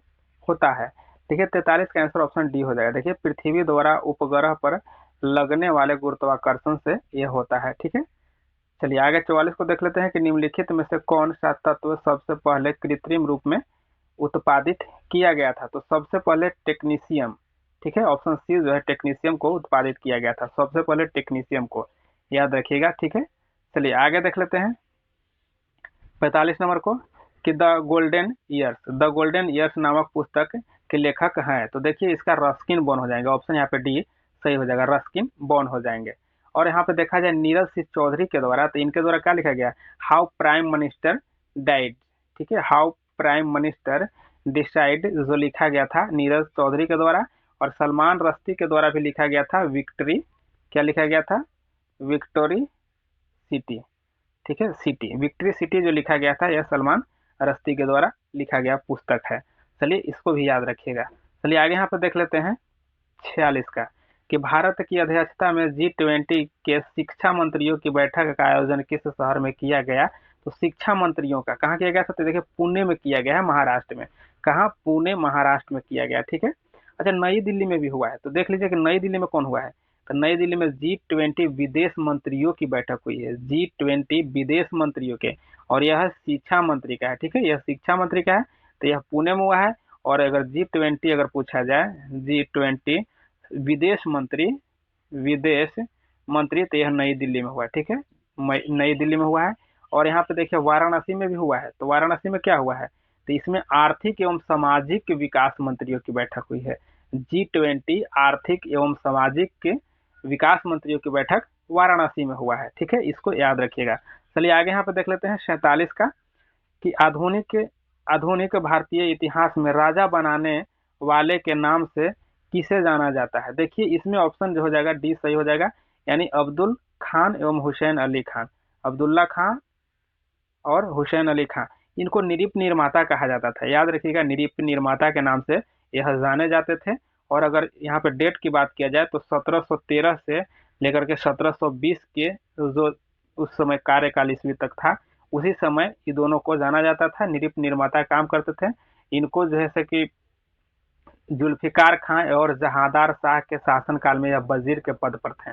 होता है। देखिए 43 का आंसर ऑप्शन डी हो जाएगा। देखिए पृथ्वी द्वारा उपग्रह पर लगने वाले गुरुत्वाकर्षण से यह होता है, ठीक है। चलिए आगे 44 को देख लेते हैं कि निम्नलिखित में से कौन सा तत्व सबसे पहले कृत्रिम रूप में उत्पादित किया गया था। तो सबसे पहले टेक्नीशियम, ठीक है, ऑप्शन सी जो है टेक्नीशियम को उत्पादित किया गया था, सबसे पहले टेक्नीशियम को, याद रखिएगा, ठीक है। चलिए आगे देख लेते हैं 45 नंबर को कि द गोल्डन ईयर्स नामक पुस्तक के लेखक हैं। तो देखिए इसका रस्किन बॉन्ड हो जाएगा, ऑप्शन यहाँ पे डी सही हो जाएगा, रस्किन बॉन्ड हो जाएंगे। और यहाँ पे देखा जाए नीरज सिंह चौधरी के द्वारा, तो इनके द्वारा क्या लिखा गया, हाउ प्राइम मिनिस्टर डाइड, ठीक है, हाउ प्राइम मिनिस्टर डिसाइड जो लिखा गया था नीरज चौधरी के द्वारा। और सलमान रश्दी के द्वारा भी लिखा गया था विक्ट्री, क्या लिखा गया था, विक्टोरी सिटी, ठीक है, सिटी, विक्ट्री सिटी जो लिखा गया था यह सलमान रश्दी के द्वारा लिखा गया पुस्तक है। चलिए इसको भी याद रखिएगा। चलिए आगे यहाँ पर देख लेते हैं 46 का कि भारत की अध्यक्षता में G20 के शिक्षा मंत्रियों की बैठक का आयोजन किस शहर में किया गया। तो शिक्षा मंत्रियों का कहाँ किया गया था, तो देखिए पुणे में किया गया है, महाराष्ट्र में। कहाँ, पुणे महाराष्ट्र में किया गया, ठीक है। अच्छा नई दिल्ली में भी हुआ है, तो देख लीजिए कि नई दिल्ली में कौन हुआ है, तो नई दिल्ली में G20 विदेश मंत्रियों की बैठक हुई है, G20 विदेश मंत्रियों के, और यह शिक्षा मंत्री का है, ठीक है, यह शिक्षा मंत्री का है, तो यह पुणे में हुआ है। और अगर G20 अगर पूछा जाए, G20 विदेश मंत्री तो यह नई दिल्ली में हुआ है, ठीक है, नई दिल्ली में हुआ है। और यहाँ पे देखिए वाराणसी में भी हुआ है, तो वाराणसी में क्या हुआ है, तो इसमें आर्थिक एवं सामाजिक विकास मंत्रियों की बैठक हुई है। G20 आर्थिक एवं सामाजिक विकास मंत्रियों की बैठक वाराणसी में हुआ है, ठीक है, इसको याद रखिएगा। चलिए आगे यहाँ पे देख लेते हैं 47 का कि आधुनिक भारतीय इतिहास में राजा बनाने वाले के नाम से किसे जाना जाता है। देखिए इसमें ऑप्शन जो हो जाएगा डी सही हो जाएगा, यानी अब्दुल खान एवं हुसैन अली खान, अब्दुल्ला खान और हुसैन अली खान, इनको निरिप निर्माता कहा जाता था, याद रखिएगा, निरिप निर्माता के नाम से यह जाने जाते थे। और अगर यहाँ पे डेट की बात किया जाए तो 1713 से लेकर के 1720 के जो उस समय कार्यकाल ईस्वी तक था, उसी समय ये दोनों को जाना जाता था, निरिप निर्माता काम करते थे। इनको जो है कि जुल्फिकार खां और जहांदार शाह के शासनकाल में यह वजीर के पद पर थे,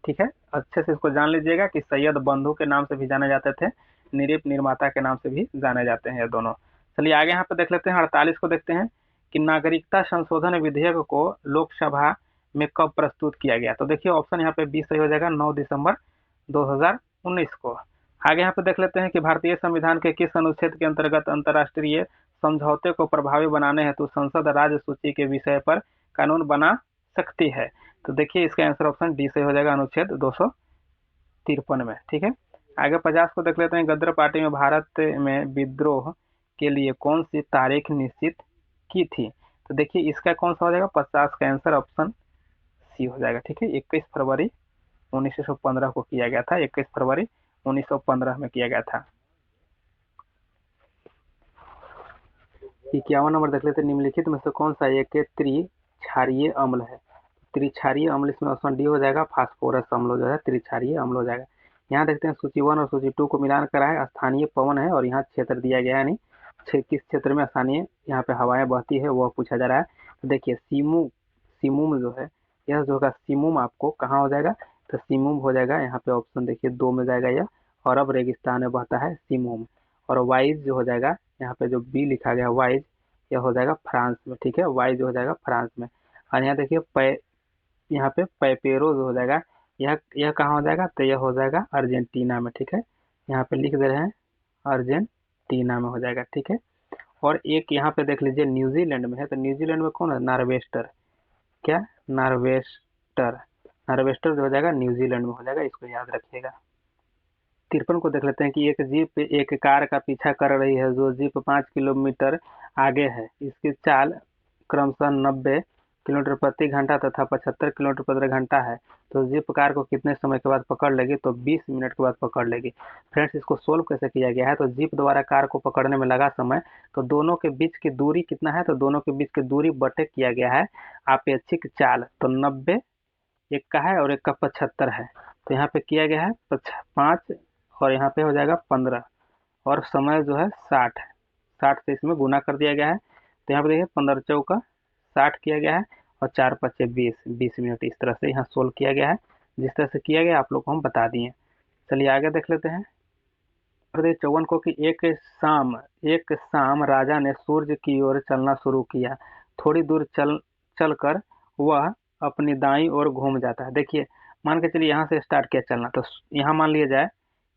ठीक है, अच्छे से इसको जान लीजिएगा कि सैयद बंधु के नाम से भी जाने जाते थे, निरिप निर्माता के नाम से भी जाने जाते हैं ये दोनों। चलिए आगे यहाँ पे देख लेते हैं 48 को देखते हैं कि नागरिकता संशोधन विधेयक को लोकसभा में कब प्रस्तुत किया गया। तो देखिए ऑप्शन यहाँ पे 20 सही हो जाएगा, 9 दिसंबर 2019 को। आगे यहाँ पे देख लेते हैं कि भारतीय संविधान के किस अनुच्छेद के अंतर्गत अंतर्राष्ट्रीय समझौते को प्रभावी बनाने हेतु संसद राज्य सूची के विषय पर कानून बना सकती है। तो देखिए इसका आंसर ऑप्शन डी से हो जाएगा, अनुच्छेद 253 में, ठीक है। आगे 50 को देख लेते हैं, गद्र पार्टी में भारत में विद्रोह के लिए कौन सी तारीख निश्चित की थी। तो देखिए इसका कौन सा हो जाएगा, 50 का आंसर ऑप्शन सी हो जाएगा, ठीक है, 21 फरवरी 1915 को किया गया था, 21 फरवरी 1915 में किया गया था। 51 नंबर देख लेते हैं, निम्नलिखित में से कौन सा एक त्रिक्षारीय अम्ल है। त्रिक्षारीय अम्ल इसमें ऑप्शन डी हो जाएगा, फास्फोरस अम्ल जो है त्रिक्षारीय अम्ल हो जाएगा। यहाँ देखते हैं सूची 1 और सूची 2 को मिलान करा है, स्थानीय पवन है और यहाँ क्षेत्र दिया गया है, नहीं किस क्षेत्र में स्थानीय यहाँ पे हवाएं बहती है वह पूछा जा रहा है। तो देखिए सीमुम जो है, यह जो होगा सीमुम आपको कहाँ हो जाएगा, तो सीमुम हो जाएगा यहाँ पे ऑप्शन देखिए 2 में जाएगा यह, अरब रेगिस्तान में बहता है सीमुम। और वाइज जो हो जाएगा, यहाँ पे जो बी लिखा गया वाइज, यह हो जाएगा फ्रांस में, ठीक है, वाइज हो जाएगा फ्रांस में। और यहाँ देखिए यहाँ पे पैपेरो जो हो जाएगा, यह कहाँ हो जाएगा, तो यह हो जाएगा अर्जेंटीना में, ठीक है, यहाँ पे लिख दे रहे हैं अर्जेंटीना में हो जाएगा, ठीक है। और एक यहाँ पे देख लीजिए न्यूजीलैंड में है, तो न्यूजीलैंड में कौन है, नार्वेस्टर, क्या, नार्वेस्टर, नार्वेस्टर जो हो जाएगा न्यूजीलैंड में हो जाएगा, इसको याद रखिएगा। 53 को देख लेते हैं कि एक जीप एक कार का पीछा कर रही है, जो जीप 5 किलोमीटर आगे है, इसकी चाल क्रमशः 90 किलोमीटर प्रति घंटा तथा 75 किलोमीटर प्रति घंटा है, तो जीप कार को कितने समय के बाद पकड़ लेगी, तो 20 मिनट के बाद पकड़ लेगी। फ्रेंड्स, इसको सोल्व कैसे किया गया है, तो जीप द्वारा कार को पकड़ने में लगा समय, तो दोनों के बीच की दूरी कितना है, तो दोनों के बीच की दूरी बटे किया गया है आपेक्षिक चाल, तो 90 एक का है और एक का 75 है, तो यहाँ पे किया गया है 5 और यहाँ पे हो जाएगा 15 और समय जो है 60 है, 60 से इसमें गुना कर दिया गया है, तो यहाँ पे देखिए 15 चौका 60 किया गया है और 4 पच्चे 20 मिनट, इस तरह से यहाँ सोल्व किया गया है। जिस तरह से किया गया आप लोग को हम बता दिए। चलिए आगे देख लेते हैं। 54 को कि एक शाम राजा ने सूर्य की ओर चलना शुरू किया, थोड़ी दूर चलकर वह अपनी दाईं ओर घूम जाता है। देखिए मान के चलिए यहाँ से स्टार्ट किया चलना, तो यहाँ मान लिया जाए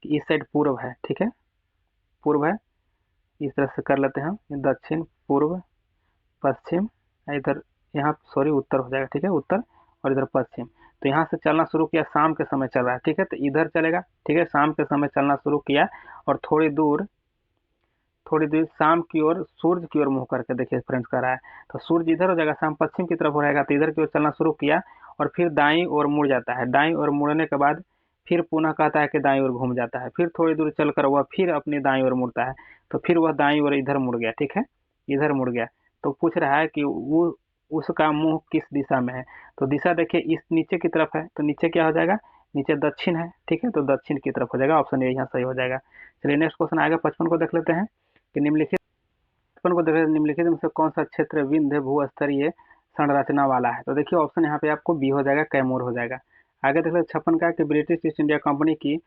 कि इस साइड पूर्व है, ठीक है, पूर्व है, इस तरह से कर लेते हैं हम, दक्षिण पूर्व पश्चिम, इधर यहाँ सॉरी उत्तर हो जाएगा, ठीक है, उत्तर और इधर पश्चिम। तो यहाँ से चलना शुरू किया, शाम के समय चल रहा है, ठीक है, तो इधर चलेगा, ठीक है, शाम के समय चलना शुरू किया और थोड़ी दूर शाम की ओर सूर्य की ओर मुंह करके देखिए फ्रेंड्स कर रहा है, तो सूर्य इधर हो जाएगा, शाम पश्चिम की तरफ हो रहेगा, तो इधर की ओर चलना शुरू किया और फिर दाईं ओर मुड़ जाता है, दाईं ओर मुड़ने के बाद फिर पुनः कहता है कि दाईं ओर घूम जाता है, फिर थोड़ी दूर चलकर वह फिर अपनी दाईं ओर मुड़ता है, तो फिर वह दाईं ओर इधर मुड़ गया, ठीक है, इधर मुड़ गया। तो पूछ रहा है कि वो उसका मुंह किस दिशा में है, तो दिशा देखिए इस नीचे की तरफ है, तो नीचे क्या हो जाएगा, नीचे दक्षिण है, ठीक है, तो दक्षिण की तरफ हो जाएगा, ऑप्शन ए यहाँ सही हो जाएगा। चलिए नेक्स्ट क्वेश्चन आएगा 55 को देख लेते हैं कि निम्नलिखित में से कौन सा क्षेत्र विंध्य भूस्तरीय संरचना वाला है, तो देखिए ऑप्शन यहाँ पे आपको बी हो जाएगा, कैमूर हो जाएगा। आगे देख लेते 56 का कि ब्रिटिश ईस्ट इंडिया कंपनी की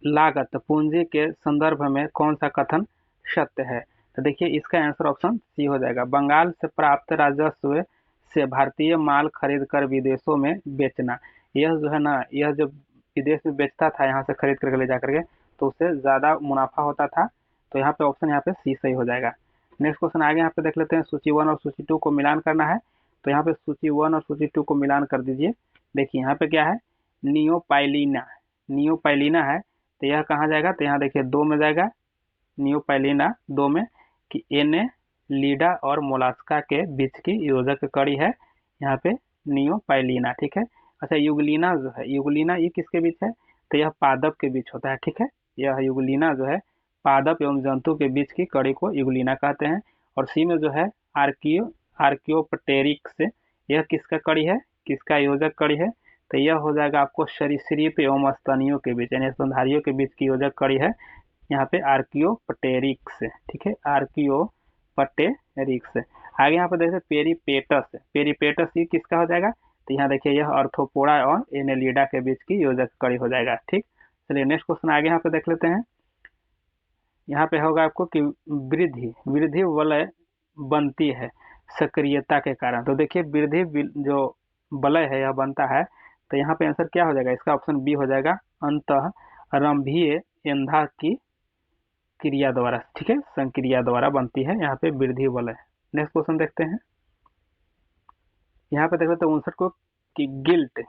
लागत पूंजी के संदर्भ में कौन सा कथन सत्य है, तो देखिए इसका आंसर ऑप्शन सी हो जाएगा, बंगाल से प्राप्त राजस्व से भारतीय माल खरीद कर विदेशों में बेचना, यह जो है ना, यह जो विदेश में बेचता था यहाँ से खरीद करके ले जा करके, तो उससे ज़्यादा मुनाफा होता था, तो यहाँ पे ऑप्शन यहाँ पे सी सही हो जाएगा। नेक्स्ट क्वेश्चन आगे यहाँ पे देख लेते हैं, सूची 1 और सूची 2 को मिलान करना है, तो यहाँ पे सूची 1 और सूची 2 को मिलान कर दीजिए। देखिए यहाँ पे क्या है, नियोपाइलिना है, तो यह कहाँ जाएगा, तो यहाँ देखिए 2 में जाएगा, नियोपाइलिना 2 में कि एने लीडा और मोलास्का के बीच की योजक कड़ी है, यहाँ पे नियोपाइलिना, ठीक है। अच्छा युगलिना जो है, युगलिना ये किसके बीच है, तो यह पादप के बीच होता है, ठीक है, यह युगलिना जो है पादप एवं जंतु के बीच की कड़ी को युगलिना कहते हैं। और सी में जो है आर्कियोप्टेरिक्स, यह किसका कड़ी है, किसका योजक कड़ी है, तो यह हो जाएगा आपको सरीसृप एवं स्तनियों के बीच यानी स्तनधारियों के बीच की योजक कड़ी है, यहाँ पे आर्कियोप्टेरिक्स, ठीक है, आर्कियोप्टेरिक्स। आगे यहाँ पे देखते पेरीपेटस ये किसका हो जाएगा, तो यहाँ देखिए यह अर्थोपोडा और एनेलिडा के बीच की योजक कड़ी हो जाएगा, ठीक। चलिए नेक्स्ट क्वेश्चन आगे यहाँ पे देख लेते हैं। यहाँ पे होगा आपको कि वृद्धि वलय बनती है सक्रियता के कारण, तो देखिए वृद्धि जो वलय है यह बनता है, तो यहाँ पे आंसर क्या हो जाएगा, इसका ऑप्शन बी हो जाएगा, अंतःरंभीय एंधा की क्रिया द्वारा, ठीक है, संक्रिया द्वारा बनती है यहाँ पे वृद्धि वलय। नेक्स्ट क्वेश्चन देखते हैं। यहाँ पे देख लेते हैं 59 को कि गिल्ट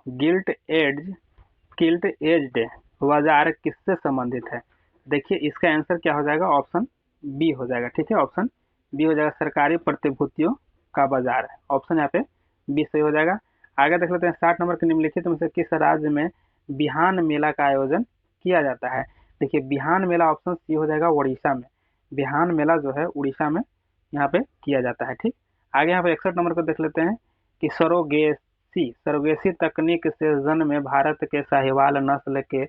एज्ड औजार किससे संबंधित है, देखिए इसका आंसर क्या हो जाएगा, ऑप्शन बी हो जाएगा, ठीक है, ऑप्शन बी हो जाएगा, सरकारी प्रतिभूतियों का बाजार है, ऑप्शन यहाँ पे बी सही हो जाएगा। आगे देख लेते हैं 60 नंबर के निम्नलिखित में से किस राज्य में बिहान मेला का आयोजन किया जाता है, देखिए बिहान मेला ऑप्शन सी हो जाएगा, उड़ीसा में, बिहान मेला जो है उड़ीसा में यहाँ पे किया जाता है, ठीक। आगे यहाँ पे 61 नंबर को देख लेते हैं कि सरोगेसी तकनीक से जन्म में भारत के साहिवाल नस्ल के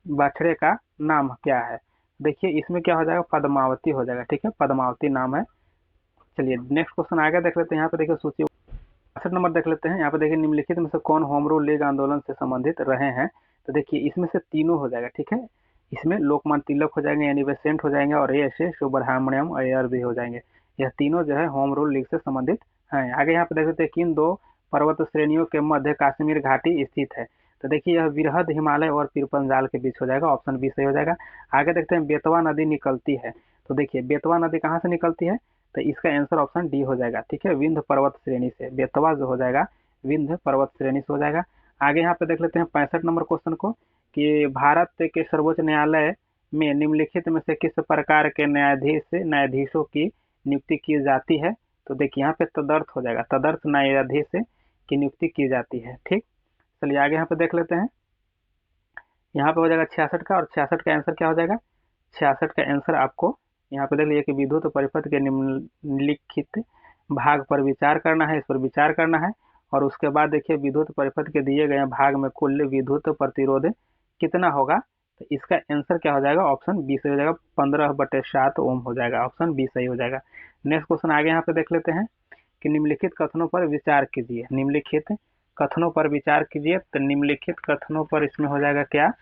बछड़े का नाम क्या है, देखिए इसमें क्या हो जाएगा, पद्मावती हो जाएगा, ठीक है, पद्मावती नाम है। चलिए नेक्स्ट क्वेश्चन आगे देख लेते हैं। यहाँ पे देखिए सूची 62 नंबर देख लेते हैं। यहाँ पे देखिए निम्नलिखित में से कौन होम रूल लीग आंदोलन से संबंधित रहे हैं, तो देखिए इसमें से तीनों हो जाएगा, ठीक है, इसमें लोकमान्य तिलक हो जाएंगे, यानी बेसेंट हो जाएंगे, और एस सुब्रह्मण्यम अय्यर भी हो जाएंगे। यह तीनों जो है होम रूल लीग से संबंधित हैं। आगे यहाँ पे देख सकते हैं किन दो पर्वत श्रेणियों के मध्य कश्मीर घाटी स्थित है। तो देखिए यह वृहद हिमालय और पीरपंजाल के बीच हो जाएगा, ऑप्शन बी सही हो जाएगा। आगे देखते हैं बेतवा नदी निकलती है। तो देखिए बेतवा नदी कहाँ से निकलती है, तो इसका आंसर ऑप्शन डी हो जाएगा। ठीक है, विंध्य पर्वत श्रेणी से बेतवा जो हो जाएगा विंध्य पर्वत श्रेणी से हो जाएगा। आगे यहाँ पे देख लेते हैं 65 नंबर क्वेश्चन को, कि भारत के सर्वोच्च न्यायालय में निम्नलिखित में से किस प्रकार के न्यायाधीशों की नियुक्ति की जाती है। तो देखिए यहाँ पे तदर्थ हो जाएगा, तदर्थ न्यायाधीश की नियुक्ति की जाती है। ठीक, चलिए आगे यहाँ पे देख लेते हैं। यहाँ पे हो जाएगा 66 का, और 66 का आंसर क्या हो जाएगा, 66 का आंसर आपको यहाँ पे देख लीजिए कि विद्युत परिपथ के निम्नलिखित भाग पर विचार करना है, इस पर विचार करना है। और उसके बाद देखिए विद्युत परिपथ के दिए गए भाग में कुल विद्युत प्रतिरोध कितना होगा। तो इसका आंसर क्या हो जाएगा, ऑप्शन बी सही हो जाएगा, 15/7 ओम हो जाएगा, ऑप्शन बी सही हो जाएगा। नेक्स्ट क्वेश्चन आगे यहाँ पे देख लेते हैं कि निम्नलिखित कथनों पर विचार कीजिए। निम्नलिखित कथनों पर विचार कीजिए। तो निम्नलिखित कथनों पर इसमें हो जाएगा क्या,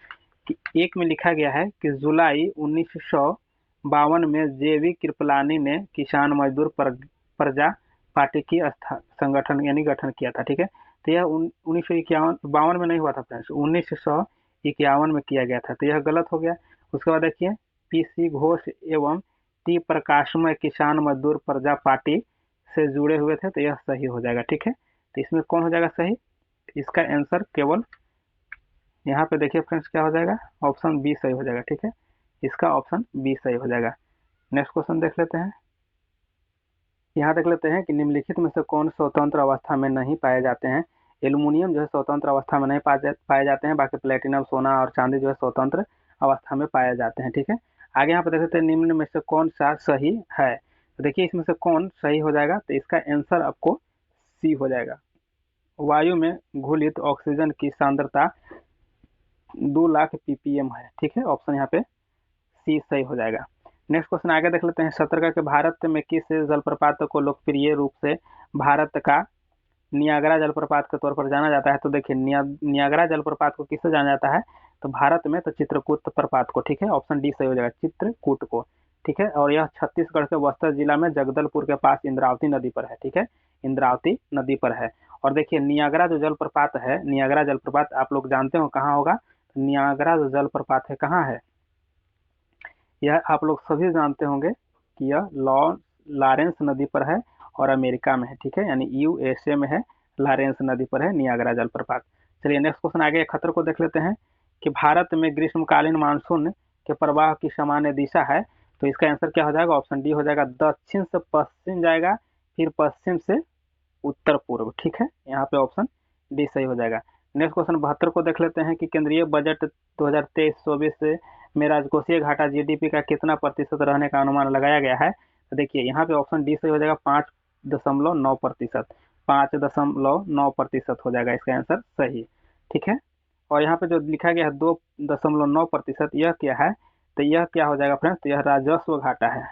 कि एक में लिखा गया है कि जुलाई 1952 में जेवी कृपलानी ने किसान मजदूर प्रजा पार्टी की संगठन यानी गठन किया था। ठीक है, तो यह 1951 में नहीं हुआ था फ्रेंड्स, 1951 में किया गया था, तो यह गलत हो गया। उसके बाद देखिए पीसी घोष एवं टी प्रकाशमय किसान मजदूर प्रजा पार्टी से जुड़े हुए थे, तो यह सही हो जाएगा। ठीक है, तो इसमें कौन हो जाएगा सही, इसका आंसर केवल यहाँ पे देखिए फ्रेंड्स क्या हो जाएगा, ऑप्शन बी सही हो जाएगा। ठीक है, इसका ऑप्शन बी सही हो जाएगा। नेक्स्ट क्वेश्चन देख लेते हैं। यहाँ देख लेते हैं कि निम्नलिखित में से कौन स्वतंत्र अवस्था में नहीं पाए जाते हैं। एल्युमिनियम जो है स्वतंत्र अवस्था में नहीं पाए जाते हैं, बाकी प्लेटिनम, सोना और चांदी जो है स्वतंत्र अवस्था में पाए जाते हैं। ठीक है, आगे यहाँ पे देख लेते हैं निम्न में से कौन सा सही है। तो देखिए इसमें से कौन सही हो जाएगा, तो इसका आंसर आपको सी हो जाएगा। वायु में घुलित ऑक्सीजन की सांद्रता 2 लाख ppm है। ठीक है, ऑप्शन यहाँ पे सी सही हो जाएगा। नेक्स्ट क्वेश्चन आगे देख लेते हैं 17 का, कि भारत में किस जलप्रपात को लोकप्रिय रूप से भारत का नियाग्रा जलप्रपात के तौर पर जाना जाता है। तो देखिए नियाग्रा जलप्रपात को किससे जाना जाता है, तो भारत में तो चित्रकूट प्रपात को। ठीक है, ऑप्शन डी सही हो जाएगा, चित्रकूट को। ठीक है, और यह छत्तीसगढ़ के बस्तर जिला में जगदलपुर के पास इंद्रावती नदी पर है। ठीक है, इंद्रावती नदी पर है। और देखिए नियाग्रा जो जलप्रपात है, नियाग्रा जलप्रपात आप लोग जानते हो कहाँ होगा, नियाग्रा जो जलप्रपात है कहाँ है, यह आप लोग सभी जानते होंगे कि यह लॉरेंस नदी पर है और अमेरिका में है। ठीक है, यानी यूएसए में है, लॉरेंस नदी पर है नियाग्रा जलप्रपात। चलिए नेक्स्ट क्वेश्चन आगे खतर को देख लेते हैं, कि भारत में ग्रीष्मकालीन मानसून के प्रवाह की सामान्य दिशा है। तो इसका आंसर क्या हो जाएगा, ऑप्शन डी हो जाएगा, दक्षिण से पश्चिम जाएगा, फिर पश्चिम से उत्तर पूर्व। ठीक है, यहाँ पे ऑप्शन डी सही हो जाएगा। नेक्स्ट क्वेश्चन 72 को देख लेते हैं, कि केंद्रीय बजट 2023-24 में राजकोषीय घाटा जीडीपी का कितना प्रतिशत रहने का अनुमान लगाया गया है। तो देखिए यहाँ पे ऑप्शन डी सही हो जाएगा, 5.9%, 5.9% हो जाएगा इसका आंसर सही। ठीक है, और यहाँ पे जो लिखा गया है 2.9%, यह क्या है, तो यह क्या हो जाएगा फ्रेंड्स, तो यह राजस्व घाटा है,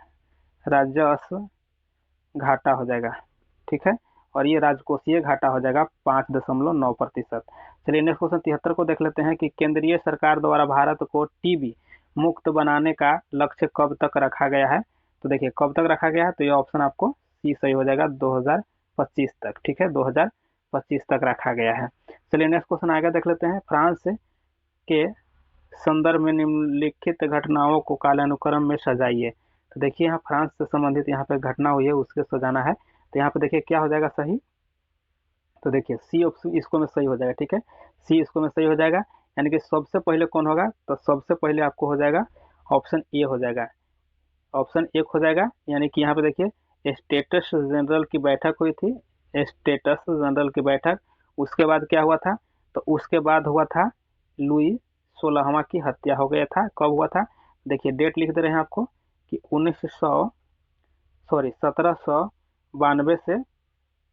राजस्व घाटा हो जाएगा। ठीक है, और ये राजकोषीय घाटा हो जाएगा 5.9%। चलिए नेक्स्ट क्वेश्चन 73 को देख लेते हैं, कि केंद्रीय सरकार द्वारा भारत को टीबी मुक्त बनाने का लक्ष्य कब तक रखा गया है। तो देखिए कब तक रखा गया है, तो ये ऑप्शन आपको सी सही हो जाएगा, 2025 तक। ठीक है, 2025 तक रखा गया है। चलिए नेक्स्ट क्वेश्चन आगे देख लेते हैं। फ्रांस के संदर्भ में निम्नलिखित घटनाओं को कालानुक्रम में सजाइए। तो देखिए यहाँ फ्रांस से संबंधित यहाँ पे घटना हुई है, उसके सजाना है। तो यहाँ पे देखिए क्या हो जाएगा सही, तो देखिए सी ऑप्शन इसको में सही हो जाएगा। ठीक है, सी इसको में सही हो जाएगा, यानी कि सबसे पहले कौन होगा, तो सबसे पहले आपको हो जाएगा ऑप्शन ए हो जाएगा, ऑप्शन एक हो जाएगा। यानी कि यहाँ पे देखिए स्टेटस जनरल की बैठक हुई थी, स्टेटस जनरल की बैठक। उसके बाद क्या हुआ था, तो उसके बाद हुआ था लुई 16वां की हत्या हो गया था। कब हुआ था, देखिए डेट लिख दे रहे हैं आपको, कि 1792 से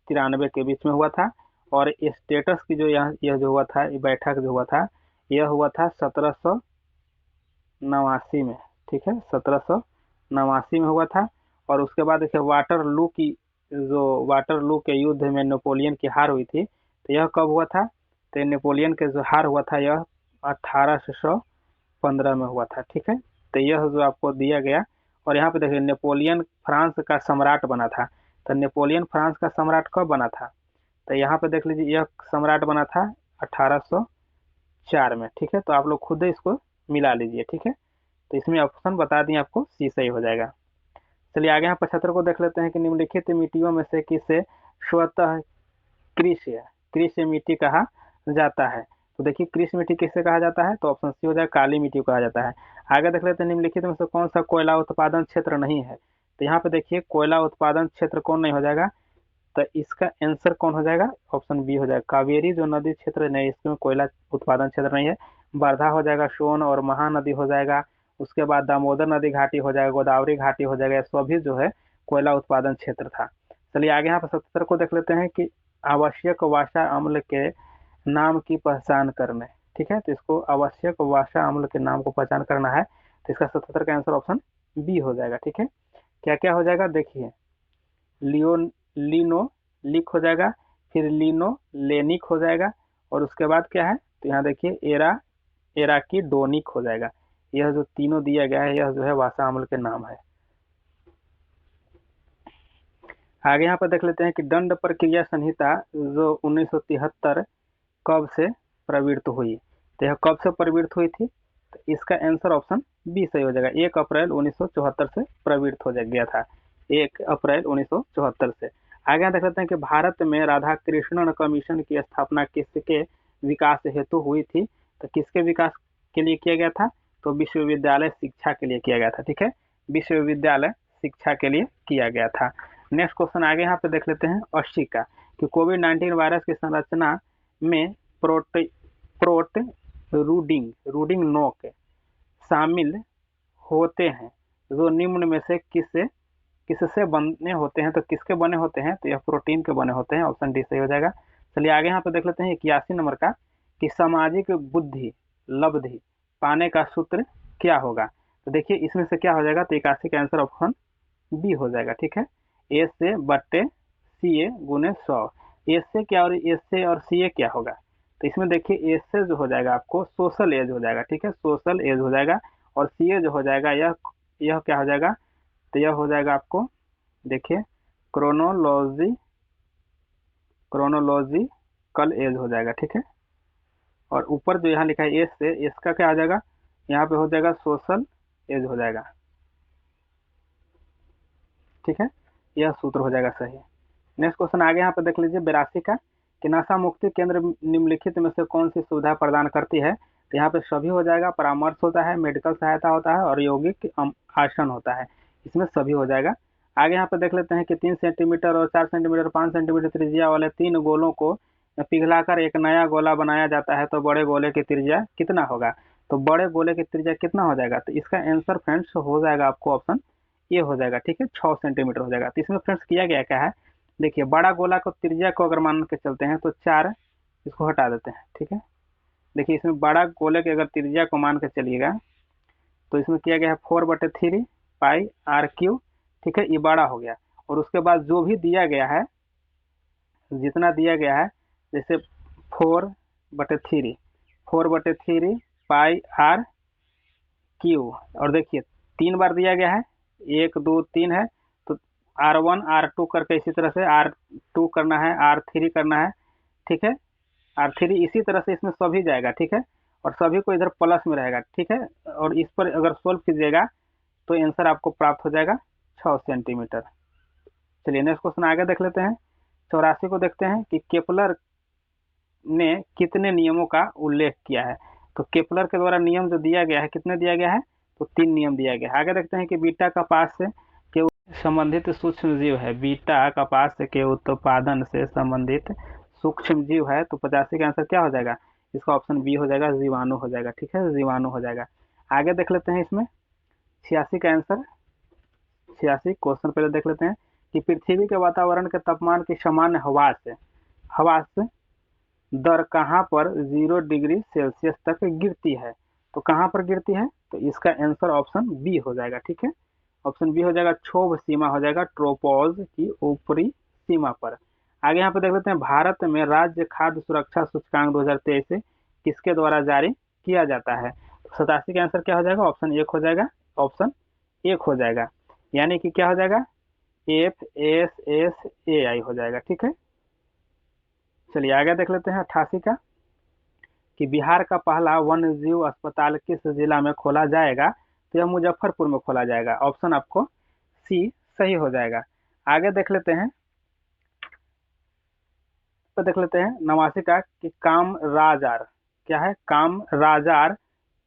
93 के बीच में हुआ था। और स्टेटस की जो यह जो हुआ था, ये बैठक जो हुआ था, यह हुआ था 1789 में। ठीक है, 1789 में हुआ था। और उसके बाद देखिए वाटरलू के युद्ध में नेपोलियन की हार हुई थी, तो यह कब हुआ था, तो नेपोलियन के जो हार हुआ था यह 1800 15 में हुआ था। ठीक है, तो यह जो आपको दिया गया। और यहाँ पे देखिए नेपोलियन फ्रांस का सम्राट बना था। तो नेपोलियन फ्रांस का सम्राट कब बना था? तो यहाँ पे देख लीजिए, यह सम्राट बना था 1804 में। ठीक है, तो आप लोग खुद ही इसको मिला लीजिए। ठीक है, तो इसमें ऑप्शन बता दिए आपको, सी सही हो जाएगा। चलिए आगे यहाँ 75 को देख लेते हैं कि निम्नलिखित मिट्टियों में से किसे स्वतः कृष्य कृष्य मिट्टी कहा जाता है? तो देखिए कृष्ण मिट्टी किसे कहा जाता है? तो ऑप्शन सी हो जाएगा, काली मिट्टी को कहा जाता है। आगे देख लेते हैं निम्नलिखित में से कौन सा कोयला उत्पादन क्षेत्र नहीं है? तो यहाँ पे देखिए कोयला उत्पादन क्षेत्र कौन नहीं हो जाएगा? तो इसका आंसर कौन हो जाएगा? ऑप्शन बी हो जाएगा, कावेरी जो नदी क्षेत्र नहीं, इसमें कोयला उत्पादन क्षेत्र नहीं है। वर्धा हो जाएगा, सोन और महानदी हो जाएगा, उसके बाद दामोदर नदी घाटी हो जाएगा, गोदावरी घाटी हो जाएगा, सभी जो है कोयला उत्पादन क्षेत्र था। चलिए आगे यहाँ पर 77 को देख लेते हैं कि आवश्यक वासा अम्ल के नाम की पहचान करने। ठीक है, तो इसको आवश्यक वासा अम्ल के नाम को पहचान करना है, तो इसका 77 का आंसर ऑप्शन बी हो जाएगा। ठीक है, क्या क्या हो जाएगा देखिए, लियो लिनोलिक हो जाएगा, फिर लिनोलेनिक हो जाएगा, और उसके बाद क्या है? तो यहाँ देखिए एराकीडोनिक हो जाएगा। यह जो तीनों दिया गया है, यह जो है वासा अम्ल के नाम है। आगे यहाँ पर देख लेते हैं कि दंड प्रक्रिया संहिता जो 1973 कब से प्रवृत्त हुई? तो यह कब से प्रवृत्त हुई थी? तो इसका आंसर ऑप्शन बी सही हो जाएगा, 1 अप्रैल 1974 से प्रवृत्त हो गया था, 1 अप्रैल 1974 से। आगे यहाँ देख लेते हैं कि भारत में राधा कृष्णन कमीशन की स्थापना किसके विकास हेतु हुई थी? तो किसके विकास के लिए किया गया था? तो विश्वविद्यालय शिक्षा के लिए किया गया था। ठीक है, विश्वविद्यालय शिक्षा के लिए किया गया था। नेक्स्ट क्वेश्चन आगे यहाँ पे देख लेते हैं 80 का, कि कोविड-19 वायरस की संरचना में प्रोट रूडिंग नोक शामिल होते हैं जो निम्न में से किससे बने होते हैं? तो किसके बने होते हैं? तो यह प्रोटीन के बने होते हैं, ऑप्शन डी सही हो जाएगा। चलिए आगे यहाँ पे देख लेते हैं 81 नंबर का, कि सामाजिक बुद्धि लब्धि पाने का सूत्र क्या होगा? तो देखिए इसमें से क्या हो जाएगा? तो 81 का आंसर ऑप्शन बी हो जाएगा। ठीक है, ए से बट्टे सी ए गुने 100। ए से क्या और ए से और सी ए क्या होगा? तो इसमें देखिए ए से जो हो जाएगा आपको सोशल एज हो जाएगा। ठीक है, सोशल एज हो जाएगा, और सी ए जो हो जाएगा यह क्या हो जाएगा? तो यह हो जाएगा आपको देखिए क्रोनोलॉजिकल एज हो जाएगा। ठीक है, और ऊपर जो यहाँ लिखा है एज से, इसका क्या आ जाएगा? यहाँ पे हो जाएगा सोशल एज हो जाएगा। ठीक है, यह सूत्र हो जाएगा सही। नेक्स्ट क्वेश्चन आगे यहाँ पे देख लीजिए 82 का, कि नशा मुक्ति केंद्र निम्नलिखित में से कौन सी सुविधा प्रदान करती है? तो यहाँ पे सभी हो जाएगा, परामर्श होता है, मेडिकल सहायता होता है, और यौगिक आसन होता है, इसमें सभी हो जाएगा। आगे यहाँ पे देख लेते हैं कि 3 सेंटीमीटर और 4 सेंटीमीटर 5 सेंटीमीटर त्रिज्या वाले 3 गोलों को पिघलाकर एक नया गोला बनाया जाता है, तो बड़े गोले की त्रिज्या कितना होगा? तो बड़े गोले की त्रिज्या कितना हो जाएगा? तो इसका आंसर फ्रेंड्स हो जाएगा आपको ऑप्शन ये हो जाएगा। ठीक है, 6 सेंटीमीटर हो जाएगा। तो इसमें फ्रेंड्स किया गया क्या है, देखिए बड़ा गोला को त्रिज्या को अगर मान के चलते हैं तो 4, इसको हटा देते हैं। ठीक है, देखिए इसमें बड़ा गोले के अगर त्रिज्या को मान के चलिएगा, तो इसमें किया गया है 4/3 पाई आर क्यू। ठीक है, ये बड़ा हो गया, और उसके बाद जो भी दिया गया है, जितना दिया गया है, जैसे 4/3 पाई आर क्यू, और देखिए 3 बार दिया गया है, 1 2 3 है, तो R1 R2 करके इसी तरह से R2 करना है, R3 करना है। ठीक है, R3 इसी तरह से इसमें सभी जाएगा। ठीक है, और सभी को इधर प्लस में रहेगा। ठीक है, और इस पर अगर सोल्व कीजिएगा तो आंसर आपको प्राप्त हो जाएगा 6 सेंटीमीटर। चलिए नेक्स्ट क्वेश्चन आगे देख लेते हैं 84 को देखते हैं, कि केपलर ने कितने नियमों का उल्लेख किया है? तो केपलर के द्वारा नियम जो दिया गया है, कितने दिया गया है? तो 3 नियम दिया गया है। आगे देखते हैं कि बीटा कपास से के संबंधित सूक्ष्म जीव है, बीटा कपास के उत्पादन से संबंधित सूक्ष्म जीव है, तो 85 का आंसर क्या हो जाएगा? इसका ऑप्शन बी हो जाएगा, जीवाणु हो जाएगा। ठीक है, जीवाणु हो जाएगा। आगे देख लेते हैं इसमें 86 का आंसर, 86 क्वेश्चन पहले देख लेते हैं, कि पृथ्वी के वातावरण के तापमान की सामान्य हवास दर कहाँ पर 0 डिग्री सेल्सियस तक गिरती है? तो कहाँ पर गिरती है? तो इसका आंसर ऑप्शन बी हो जाएगा। ठीक है, ऑप्शन बी हो जाएगा, क्षोभ सीमा हो जाएगा, ट्रोपोज की ऊपरी सीमा पर। आगे यहाँ पे देख लेते हैं, भारत में राज्य खाद्य सुरक्षा सूचकांक 2023 किसके द्वारा जारी किया जाता है? 87 का आंसर क्या हो जाएगा? ऑप्शन एक हो जाएगा, ऑप्शन एक हो जाएगा, यानी कि क्या हो जाएगा? FSSAI हो जाएगा। ठीक है, चलिए आगे देख लेते हैं 88 का, कि बिहार का पहला वन्य जीव अस्पताल किस जिला में खोला जाएगा? तो यह मुजफ्फरपुर में खोला जाएगा। ऑप्शन आपको सी सही हो जाएगा। आगे देख लेते हैं, तो देख लेते हैं 89 का, कि कामराजार क्या है? कामराजार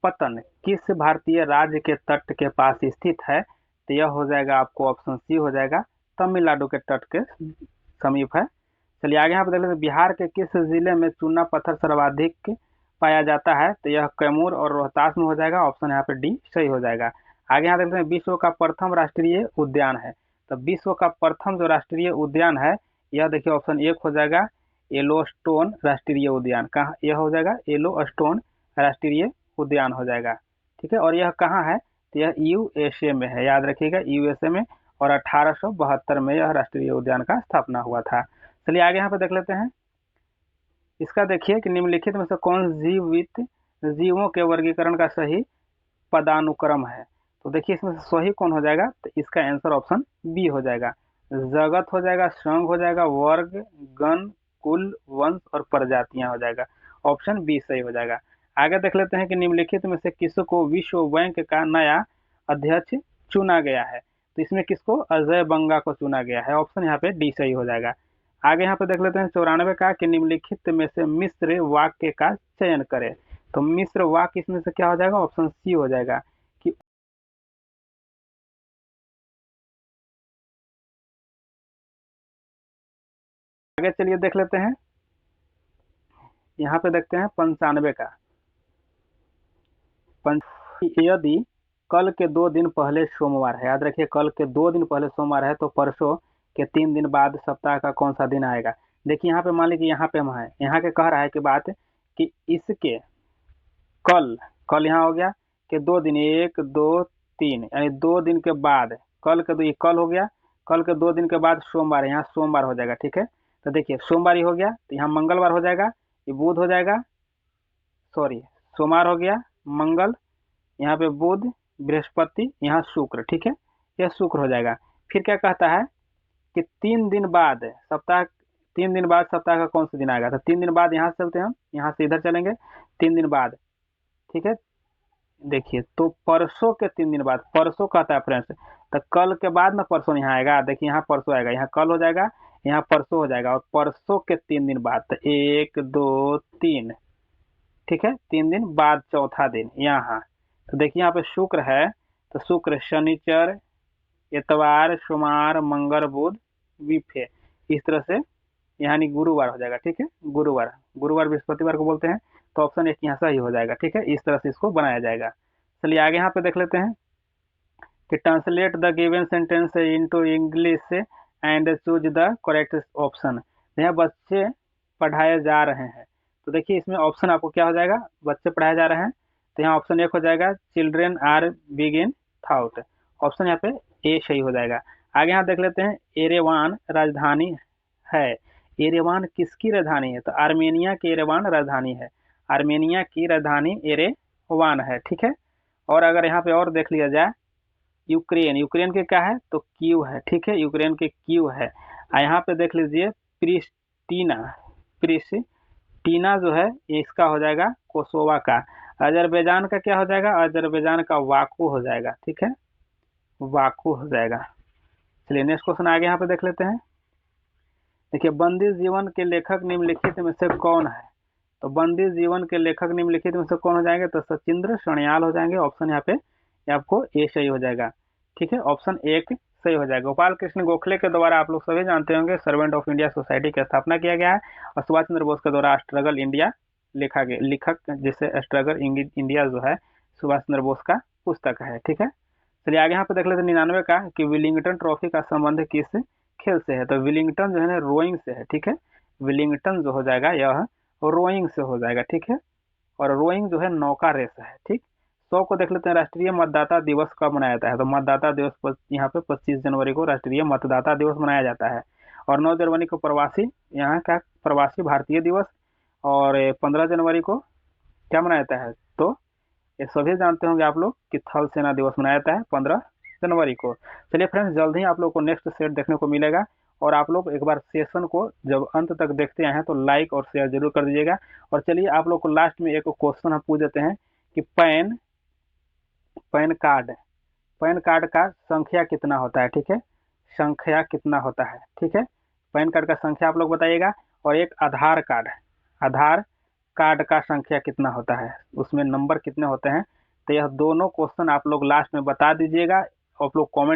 पतन किस भारतीय राज्य के तट के पास स्थित है? तो यह हो जाएगा आपको ऑप्शन सी हो जाएगा, तमिलनाडु के तट के समीप है। चलिए आगे यहाँ पे देख लेते हैं, बिहार के किस जिले में चूना पत्थर सर्वाधिक पाया जाता है? तो यह कैमूर और रोहतास में हो जाएगा। ऑप्शन यहाँ पे डी सही हो जाएगा। आगे यहाँ देखते हैं, विश्व का प्रथम राष्ट्रीय उद्यान है। तो विश्व का प्रथम जो राष्ट्रीय उद्यान है, यह देखिए ऑप्शन एक हो जाएगा, येलोस्टोन राष्ट्रीय उद्यान। कहाँ यह हो जाएगा? येलोस्टोन राष्ट्रीय उद्यान हो जाएगा। ठीक है, और यह कहाँ है? तो यह USA में है, याद रखिएगा USA में, और 1872 में यह राष्ट्रीय उद्यान का स्थापना हुआ था। चलिए आगे यहाँ पे देख लेते हैं, इसका देखिए कि निम्नलिखित में से कौन जीवित जीवों के वर्गीकरण का सही पदानुक्रम है? तो देखिए इसमें से सही कौन हो जाएगा? तो इसका आंसर ऑप्शन बी हो जाएगा, जगत हो जाएगा, संघ हो जाएगा, वर्ग, गण, कुल, वंश और प्रजातियां हो जाएगा। ऑप्शन बी सही हो जाएगा। आगे देख लेते हैं कि निम्नलिखित में से किसको विश्व बैंक का नया अध्यक्ष चुना गया है? तो इसमें किसको? अजय बंगा को चुना गया है। ऑप्शन यहाँ पे डी सही हो जाएगा। आगे यहाँ पे देख लेते हैं 94 का, कि निम्नलिखित में से मिश्र वाक्य का चयन करें। तो मिश्र वाक्य इसमें से क्या हो जाएगा? ऑप्शन सी हो जाएगा, कि आगे चलिए देख लेते हैं, यहाँ पे देखते हैं 95 का, यदि कल के 2 दिन पहले सोमवार है, याद रखिए कल के 2 दिन पहले सोमवार है, तो परसों के 3 दिन बाद सप्ताह का कौन सा दिन आएगा? देखिए यहाँ पे मान लीजिए, यहाँ पे हम है, यहाँ के कह रहा है कि बात, कि इसके कल, कल यहाँ हो गया कि 2 दिन, 1 2 3, यानी 2 दिन के बाद, कल के 2, ये कल हो गया, कल के 2 दिन के बाद सोमवार है, यहाँ सोमवार हो जाएगा। ठीक है, तो देखिए सोमवार ही हो गया, तो यहाँ मंगलवार हो जाएगा, ये बुध हो जाएगा, सॉरी सोमवार हो गया, मंगल, यहाँ पे बुध, बृहस्पति, यहाँ शुक्र। ठीक है, यह शुक्र हो जाएगा। फिर क्या कहता है कि 3 दिन बाद सप्ताह, 3 दिन बाद सप्ताह का कौन सा दिन आएगा? तो 3 दिन बाद यहाँ से चलते हैं, हम यहाँ से इधर चलेंगे 3 दिन बाद। ठीक है, देखिए तो परसों के 3 दिन बाद, परसों कहता है फ्रेंड्स, तो कल के बाद ना परसों यहाँ आएगा, देखिए यहाँ परसों आएगा, यहाँ कल हो जाएगा, यहाँ परसों हो जाएगा, और परसों के 3 दिन बाद, तो 1 2 3, ठीक है, 3 दिन बाद चौथा दिन यहाँ। तो देखिए यहाँ पे शुक्र है, तो शुक्र, शनिचर, इतवार, सोमवार, मंगल, बुध, विफे, इस तरह से यानी गुरुवार हो जाएगा। ठीक है, गुरुवार, गुरुवार बृहस्पतिवार को बोलते हैं, तो ऑप्शन एक यहाँ सही हो जाएगा। ठीक है, इस तरह से इसको बनाया जाएगा। चलिए आगे यहाँ पे देख लेते हैं, कि translate the given sentence into English and choose the correct option. यहाँ बच्चे पढ़ाए जा रहे हैं, तो देखिए इसमें ऑप्शन आपको क्या हो जाएगा? बच्चे पढ़ाए जा रहे हैं, तो यहाँ ऑप्शन एक हो जाएगा, चिल्ड्रेन आर बिगिन थाउट। ऑप्शन यहाँ पे ए सही हो जाएगा। आगे यहाँ देख लेते हैं, एरेवान राजधानी है। एरेवान किसकी राजधानी है? तो आर्मेनिया की एरेवान राजधानी है, आर्मेनिया की राजधानी एरेवान है। ठीक है, और अगर यहाँ पे और देख लिया जाए, यूक्रेन, यूक्रेन के क्या है? तो कीव है। ठीक है, यूक्रेन के कीव है। यहाँ पे देख लीजिए प्रिस्टीना, प्रिस्टीना जो है ये इसका हो जाएगा कोसोवा का। अजरबैजान का क्या हो जाएगा? अजरबैजान का वाकू हो जाएगा। ठीक है, वाकू हो जाएगा। चलिए नेक्स्ट क्वेश्चन आगे यहाँ पे देख लेते हैं। देखिए, बंदी जीवन के लेखक निम्नलिखित में से कौन है? तो बंदी जीवन के लेखक निम्नलिखित में से कौन हो जाएंगे? तो सचिंद्र सन्याल हो जाएंगे। ऑप्शन यहाँ पे आपको ए सही हो जाएगा। ठीक है, ऑप्शन एक सही हो जाएगा। गोपाल कृष्ण गोखले के द्वारा आप लोग सभी जानते होंगे सर्वेंट ऑफ इंडिया सोसाइटी की स्थापना किया गया है, और सुभाष चंद्र बोस के द्वारा स्ट्रगल इंडिया लिखा गया, लेखक जिसे स्ट्रगल इंडिया जो है सुभाष चंद्र बोस का पुस्तक है। ठीक है, चलिए आगे यहाँ पे देख लेते हैं 99 का, कि विलिंगटन ट्रॉफी का संबंध किस खेल से है? तो विलिंगटन जो है ना रोइंग से है। ठीक है, विलिंगटन जो हो जाएगा यह रोइंग से हो जाएगा। ठीक है, और रोइंग जो है नौका रेस है। ठीक, 100 को देख लेते हैं, राष्ट्रीय मतदाता दिवस कब मनाया जाता है? तो मतदाता दिवस यहाँ पे 25 जनवरी को राष्ट्रीय मतदाता दिवस मनाया जाता है, और 9 जनवरी को प्रवासी, यहाँ का प्रवासी भारतीय दिवस, और 15 जनवरी को क्या मनाया जाता है? तो ये सभी जानते होंगे आप लोग कि थल सेना दिवस मनाया जाता है 15 जनवरी को। चलिए फ्रेंड्स, जल्द ही आप लोग को नेक्स्ट सेट देखने को मिलेगा, और आप लोग एक बार सेशन को जब अंत तक देखते हैं तो लाइक और शेयर जरूर कर दीजिएगा। और चलिए आप लोग को लास्ट में एक क्वेश्चन हम पूछ देते हैं कि पैन कार्ड का संख्या कितना होता है, ठीक है, संख्या कितना होता है, ठीक है, पैन कार्ड का संख्या आप लोग बताइएगा। और एक आधार कार्ड का संख्या कितना होता है, उसमें नंबर कितने होते हैं। तो यह दोनों क्वेश्चन आप लोग लास्ट में बता दीजिएगा, आप लोग कमेंट